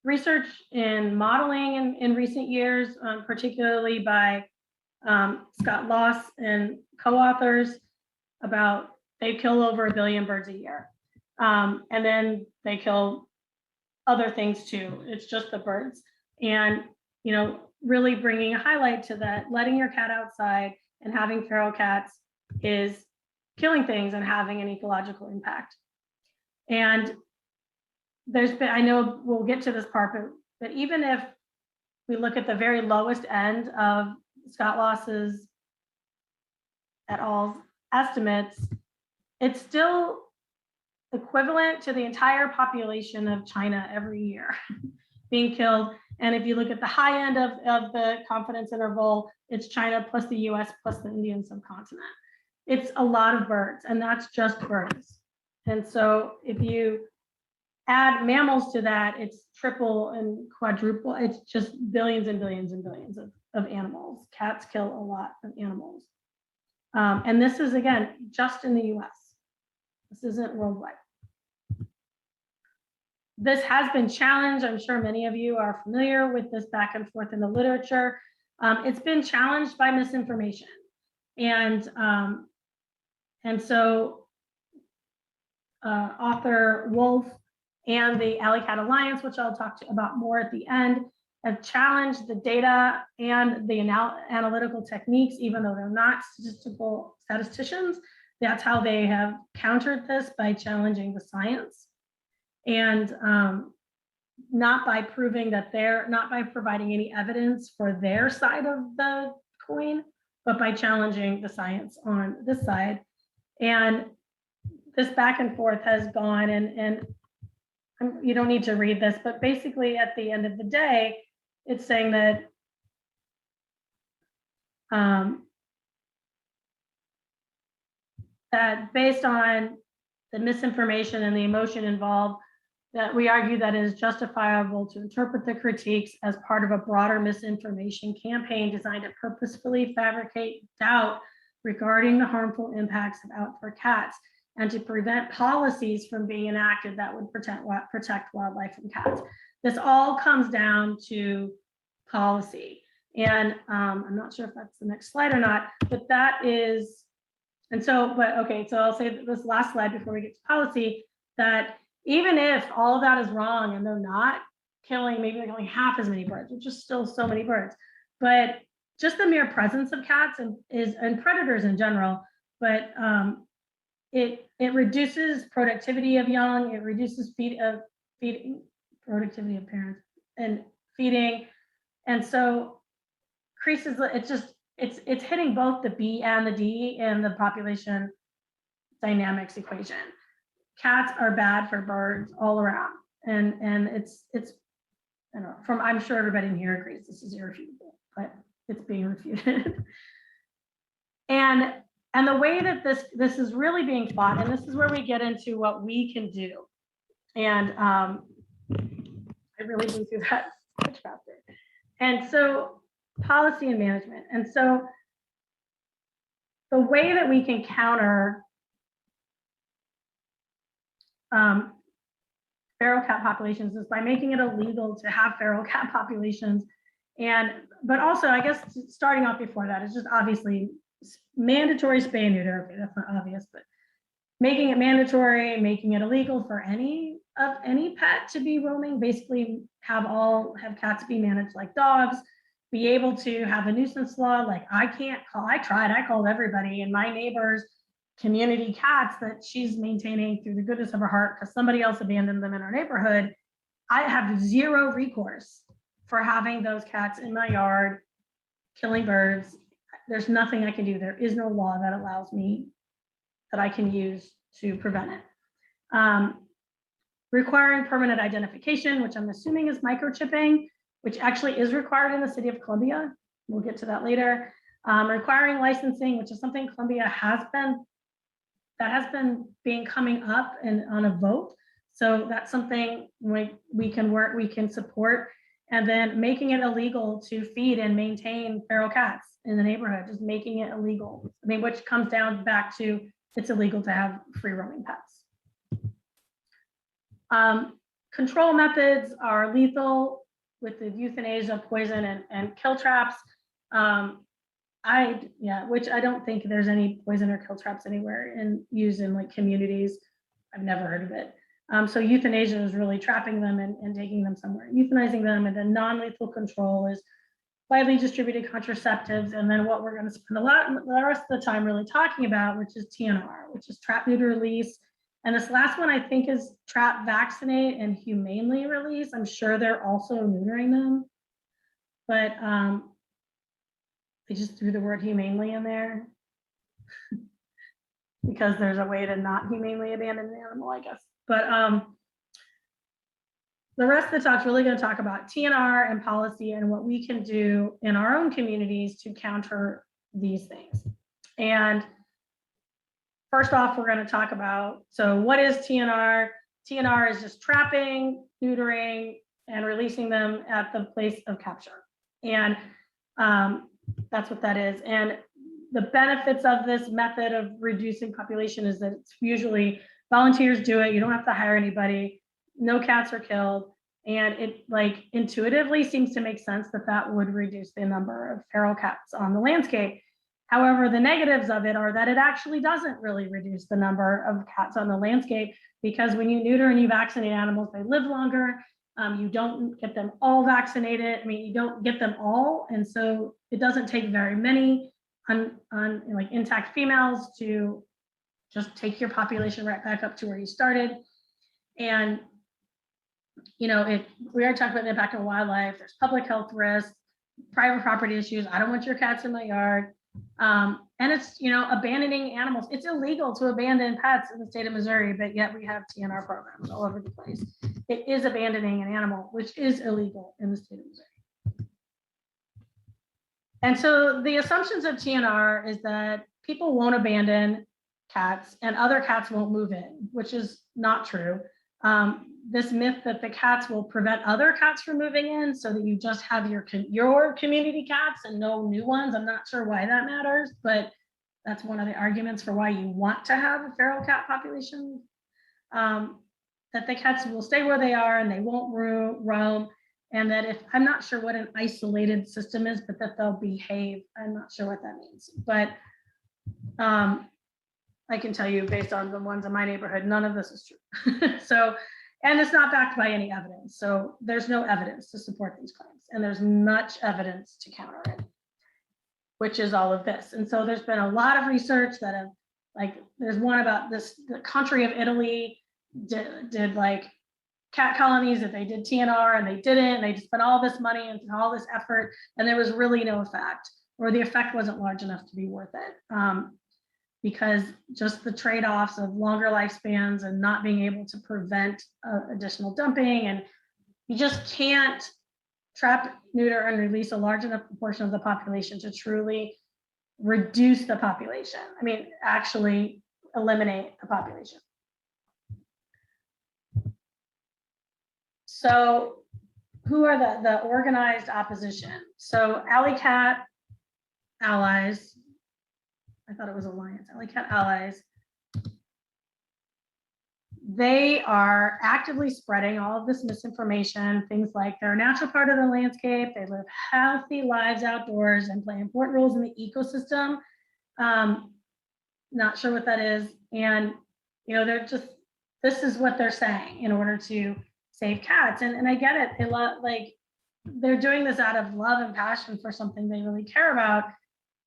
research in modeling in recent years, particularly by Scott Loss and co-authors, about they kill over 1 billion birds a year. And then they kill other things too. It's just the birds. And, you know, really bringing a highlight to that, letting your cat outside and having feral cats is killing things and having an ecological impact. And there's been, I know we'll get to this part, but even if we look at the very lowest end of Scott Loss's et al. Estimates, it's still equivalent to the entire population of China every year being killed. And if you look at the high end of the confidence interval, it's China plus the US plus the Indian subcontinent. It's a lot of birds, and that's just birds. And so if you add mammals to that, it's triple and quadruple. It's just billions and billions and billions of animals. Cats kill a lot of animals. And this is, again, just in the US. This isn't worldwide. This has been challenged. I'm sure many of you are familiar with this back and forth in the literature. It's been challenged by misinformation. And so author Wolf and the Alley Cat Alliance, which I'll talk about more at the end, have challenged the data and the analytical techniques, even though they're not statisticians. That's how they have countered this, by challenging the science. And not by proving that not by providing any evidence for their side of the coin, but by challenging the science on this side. And this back and forth has gone, and you don't need to read this, but basically at the end of the day, it's saying that that based on the misinformation and the emotion involved, that we argue that it is justifiable to interpret the critiques as part of a broader misinformation campaign designed to purposefully fabricate doubt regarding the harmful impacts of outdoor cats and to prevent policies from being enacted that would protect wildlife and cats. This all comes down to policy. And I'm not sure if that's the next slide or not, but that is, and so, but okay, so I'll say this last slide before we get to policy, that even if all of that is wrong and they're not killing, maybe they're killing half as many birds, which is still so many birds, but just the mere presence of cats and predators in general, but it reduces productivity of young, it reduces feeding productivity of parents and feeding, and so increases. It's hitting both the B and the D in the population dynamics equation. Cats are bad for birds all around, and it's I don't know, I'm sure everybody in here agrees this is irrefutable, but it's being refuted. and the way that this is really being fought, and this is where we get into what we can do. And I really blew through that much faster. And so policy and management. And so the way that we can counter feral cat populations is by making it illegal to have feral cat populations. But also, I guess starting off before that is just obviously mandatory spay and neuter. Okay, that's not obvious, but making it mandatory, making it illegal for any pet to be roaming, basically have cats be managed like dogs, be able to have a nuisance law. Like I called everybody in my neighbor's community cats that she's maintaining through the goodness of her heart because somebody else abandoned them in our neighborhood. I have zero recourse for having those cats in my yard, killing birds. There's nothing I can do. There is no law that allows me, that I can use to prevent it. Requiring permanent identification, which I'm assuming is microchipping, which actually is required in the city of Columbia. We'll get to that later. Requiring licensing, which is something Columbia has been coming up and on a vote. So that's something we can support. And then making it illegal to feed and maintain feral cats in the neighborhood, just making it illegal. I mean, which comes down back to it's illegal to have free roaming pets. Control methods are lethal with the euthanasia, poison, and kill traps. Which I don't think there's any poison or kill traps anywhere used in like communities. I've never heard of it. So euthanasia is really trapping them and taking them somewhere, euthanizing them, and then non-lethal control is widely distributed contraceptives, and then what we're going to spend the rest of the time really talking about, which is TNR, which is trap, neuter, release. And this last one I think is trap, vaccinate, and humanely release. I'm sure they're also neutering them, but they just threw the word humanely in there because there's a way to not humanely abandon an animal, I guess. But the rest of the talk is really going to talk about TNR and policy and what we can do in our own communities to counter these things. And first off, we're going to talk about, so what is TNR? TNR is just trapping, neutering, and releasing them at the place of capture. And that's what that is. And the benefits of this method of reducing population is that it's usually volunteers do it. You don't have to hire anybody. No cats are killed. And it like intuitively seems to make sense that would reduce the number of feral cats on the landscape. However, the negatives of it are that it actually doesn't really reduce the number of cats on the landscape, because when you neuter and you vaccinate animals, they live longer. You don't get them all vaccinated. I mean, you don't get them all. And so it doesn't take very many like intact females to just take your population right back up to where you started. And, you know, if we are talking about the impact on wildlife, there's public health risks, private property issues. I don't want your cats in my yard. And it's, you know, abandoning animals. It's illegal to abandon pets in the state of Missouri, but yet we have TNR programs all over the place. It is abandoning an animal, which is illegal in the state of Missouri. And so the assumptions of TNR is that people won't abandon cats and other cats won't move in, which is not true. This myth that the cats will prevent other cats from moving in so that you just have your community cats and no new ones. I'm not sure why that matters, but that's one of the arguments for why you want to have a feral cat population. That the cats will stay where they are and they won't roam. And that if, I'm not sure what an isolated system is, but that they'll behave. I'm not sure what that means, but I can tell you based on the ones in my neighborhood, none of this is true. So, and it's not backed by any evidence. So there's no evidence to support these claims, and there's much evidence to counter it, which is all of this. And so there's been a lot of research that have, like, there's one about this, the country of Italy did like cat colonies that they did TNR and they didn't, and they just spent all this money and all this effort, and there was really no effect, or the effect wasn't large enough to be worth it. Because just the trade-offs of longer lifespans and not being able to prevent additional dumping, and you just can't trap, neuter, and release a large enough proportion of the population to truly reduce the population. I mean, actually eliminate the population. So who are the organized opposition? So Alley Cat Allies, I thought it was Alliance, Alley Cat Allies. They are actively spreading all of this misinformation, things like they're a natural part of the landscape, they live healthy lives outdoors and play important roles in the ecosystem. Not sure what that is. And, you know, they're just, this is what they're saying in order to save cats. And I get it, they love, like, they're doing this out of love and passion for something they really care about,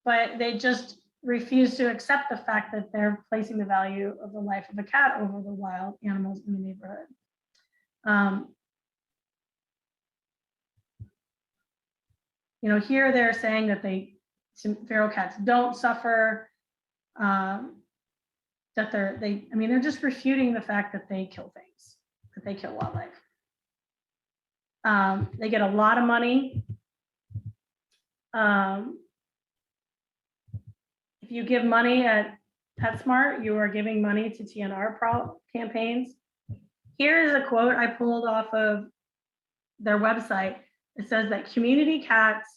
but they just refuse to accept the fact that they're placing the value of the life of a cat over the wild animals in the neighborhood. You know, here they're saying that feral cats don't suffer, that they're just refuting the fact that they kill things, that they kill wildlife. They get a lot of money. If you give money at PetSmart, you are giving money to TNR campaigns. Here is a quote I pulled off of their website. It says that community cats,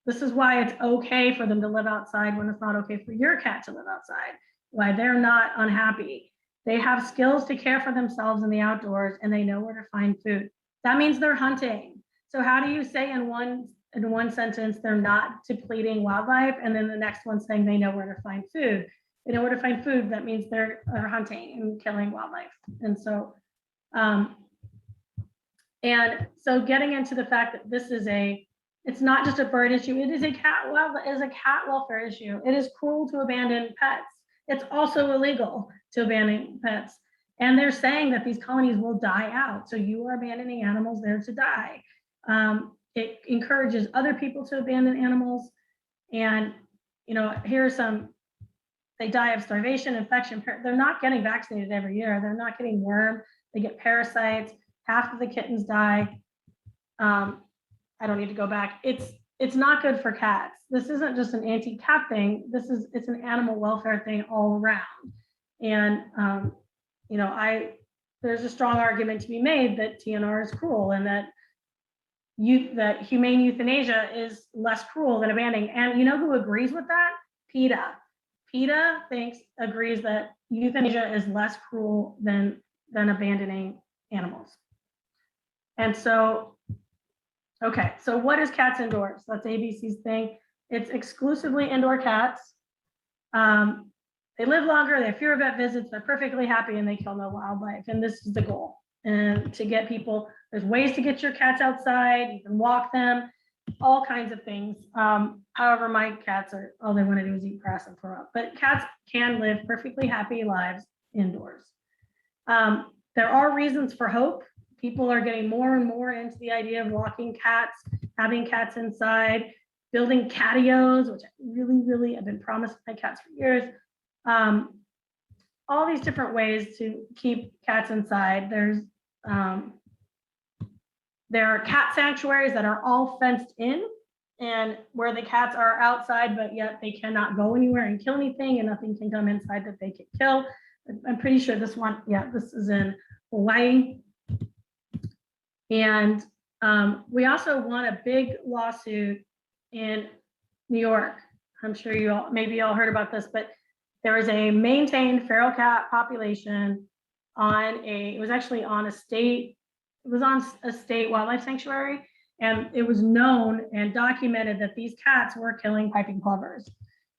this is why it's okay for them to live outside when it's not okay for your cat to live outside, why they're not unhappy. They have skills to care for themselves in the outdoors, and they know where to find food. That means they're hunting. So how do you say in one sentence they're not depleting wildlife, and then the next one saying they know where to find food? They know where to find food. That means they're hunting and killing wildlife. And so getting into the fact that this is it's not just a bird issue, it is a cat welfare issue. It is cruel to abandon pets. It's also illegal to abandon pets. And they're saying that these colonies will die out. So you are abandoning animals there to die. It encourages other people to abandon animals. And, you know, here's they die of starvation, infection. They're not getting vaccinated every year. They're not getting worm. They get parasites. Half of the kittens die. I don't need to go back. It's not good for cats. This isn't just an anti-cat thing. It's an animal welfare thing all around. And, you know, there's a strong argument to be made that TNR is cruel, and that humane euthanasia is less cruel than abandoning. And you know who agrees with that? PETA. PETA agrees that euthanasia is less cruel than abandoning animals. And so, okay, so what is cats indoors? That's ABC's thing. It's exclusively indoor cats. They live longer, they have fewer vet visits, they're perfectly happy, and they kill no wildlife. And this is the goal. And to get people, there's ways to get your cats outside, you can walk them, all kinds of things. However, my cats all they want to do is eat grass and throw up. But cats can live perfectly happy lives indoors. There are reasons for hope. People are getting more and more into the idea of walking cats, having cats inside, building catios, which I really have been promised my cats for years. All these different ways to keep cats inside. There are cat sanctuaries that are all fenced in, and where the cats are outside, but yet they cannot go anywhere and kill anything, and nothing can come inside that they can kill. I'm pretty sure this one, yeah, this is in Hawaii. And we also won a big lawsuit in New York. I'm sure you all, maybe you all heard about this, but there was a maintained feral cat population on it was actually on a state wildlife sanctuary. And it was known and documented that these cats were killing piping plovers.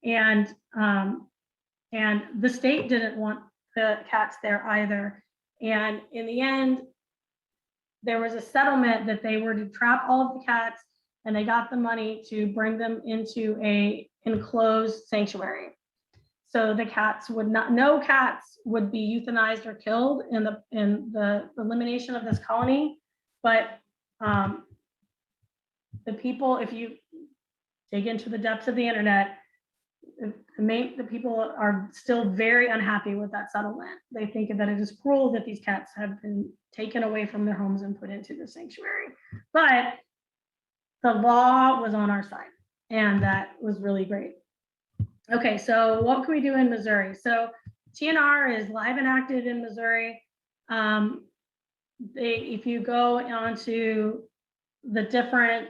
And the state didn't want the cats there either. And in the end, there was a settlement that they were to trap all of the cats, and they got the money to bring them into a enclosed sanctuary. So the cats would not, no cats would be euthanized or killed in the elimination of this colony. But the people, if you dig into the depths of the internet, the people are still very unhappy with that settlement. They think that it is cruel that these cats have been taken away from their homes and put into the sanctuary. But the law was on our side, and that was really great. Okay, so what can we do in Missouri? So TNR is live and active in Missouri. If you go onto the different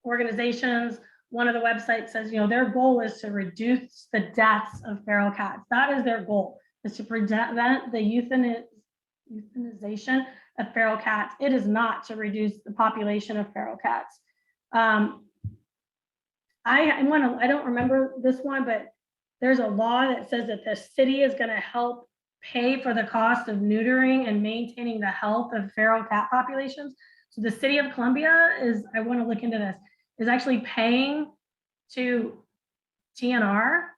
organizations, one of the websites says, you know, their goal is to reduce the deaths of feral cats. That is their goal, is to prevent the euthanization of feral cats. It is not to reduce the population of feral cats. I don't remember this one, but there's a law that says that the city is going to help pay for the cost of neutering and maintaining the health of feral cat populations. So the city of Columbia is, I want to look into this, is actually paying to TNR,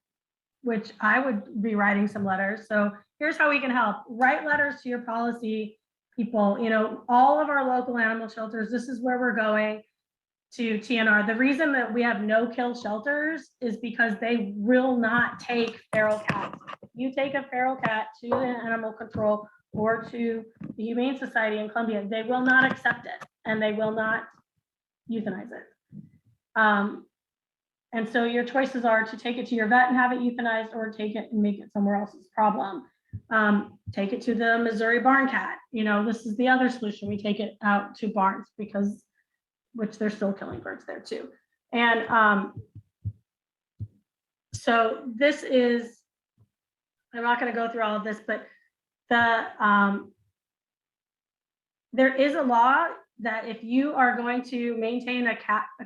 which I would be writing some letters. So here's how we can help. Write letters to your policy people, you know, all of our local animal shelters, this is where we're going to TNR. The reason that we have no-kill shelters is because they will not take feral cats. If you take a feral cat to the animal control or to the Humane Society in Columbia, they will not accept it and they will not euthanize it. And so your choices are to take it to your vet and have it euthanized, or take it and make it somewhere else's problem. Take it to the Missouri barn cat. You know, this is the other solution. We take it out to barns because, which they're still killing birds there too. And so this is, I'm not going to go through all of this, but there is a law that if you are going to maintain a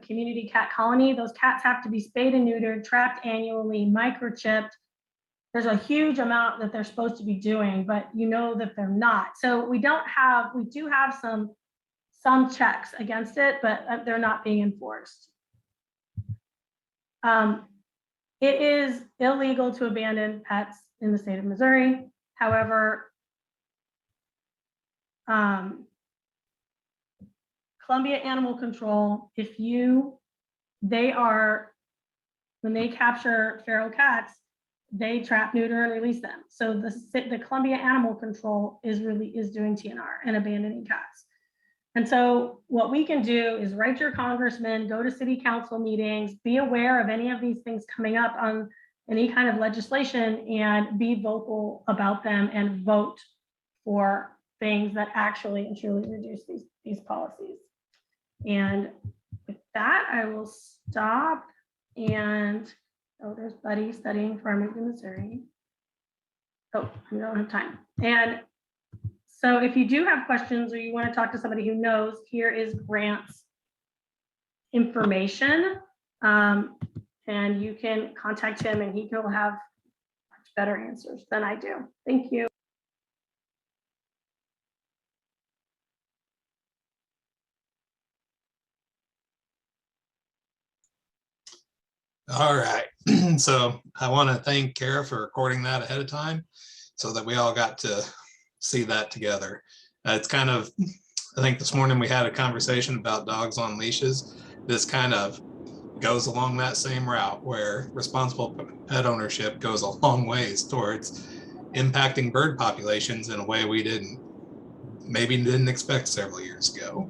community cat colony, those cats have to be spayed and neutered, trapped annually, microchipped. There's a huge amount that they're supposed to be doing, but you know that they're not. So we do have some checks against it, but they're not being enforced. It is illegal to abandon pets in the state of Missouri. However, Columbia Animal Control, when they capture feral cats, they trap, neuter, and release them. So the Columbia Animal Control is doing TNR and abandoning cats. And so what we can do is write your congressman, go to city council meetings, be aware of any of these things coming up on any kind of legislation, and be vocal about them and vote for things that actually and truly reduce these policies. And with that, I will stop. And oh, there's Buddy studying Farmington, Missouri. Oh, I don't have time. And so if you do have questions or you want to talk to somebody who knows, here is Grant's information. And you can contact him and he will have much better answers than I do. Thank you. All right. So I want to thank Cara for recording that ahead of time so that we all got to see that together. It's kind of, I think this morning we had a conversation about dogs on leashes. This kind of goes along that same route where responsible pet ownership goes a long ways towards impacting bird populations in a way we maybe didn't expect several years ago.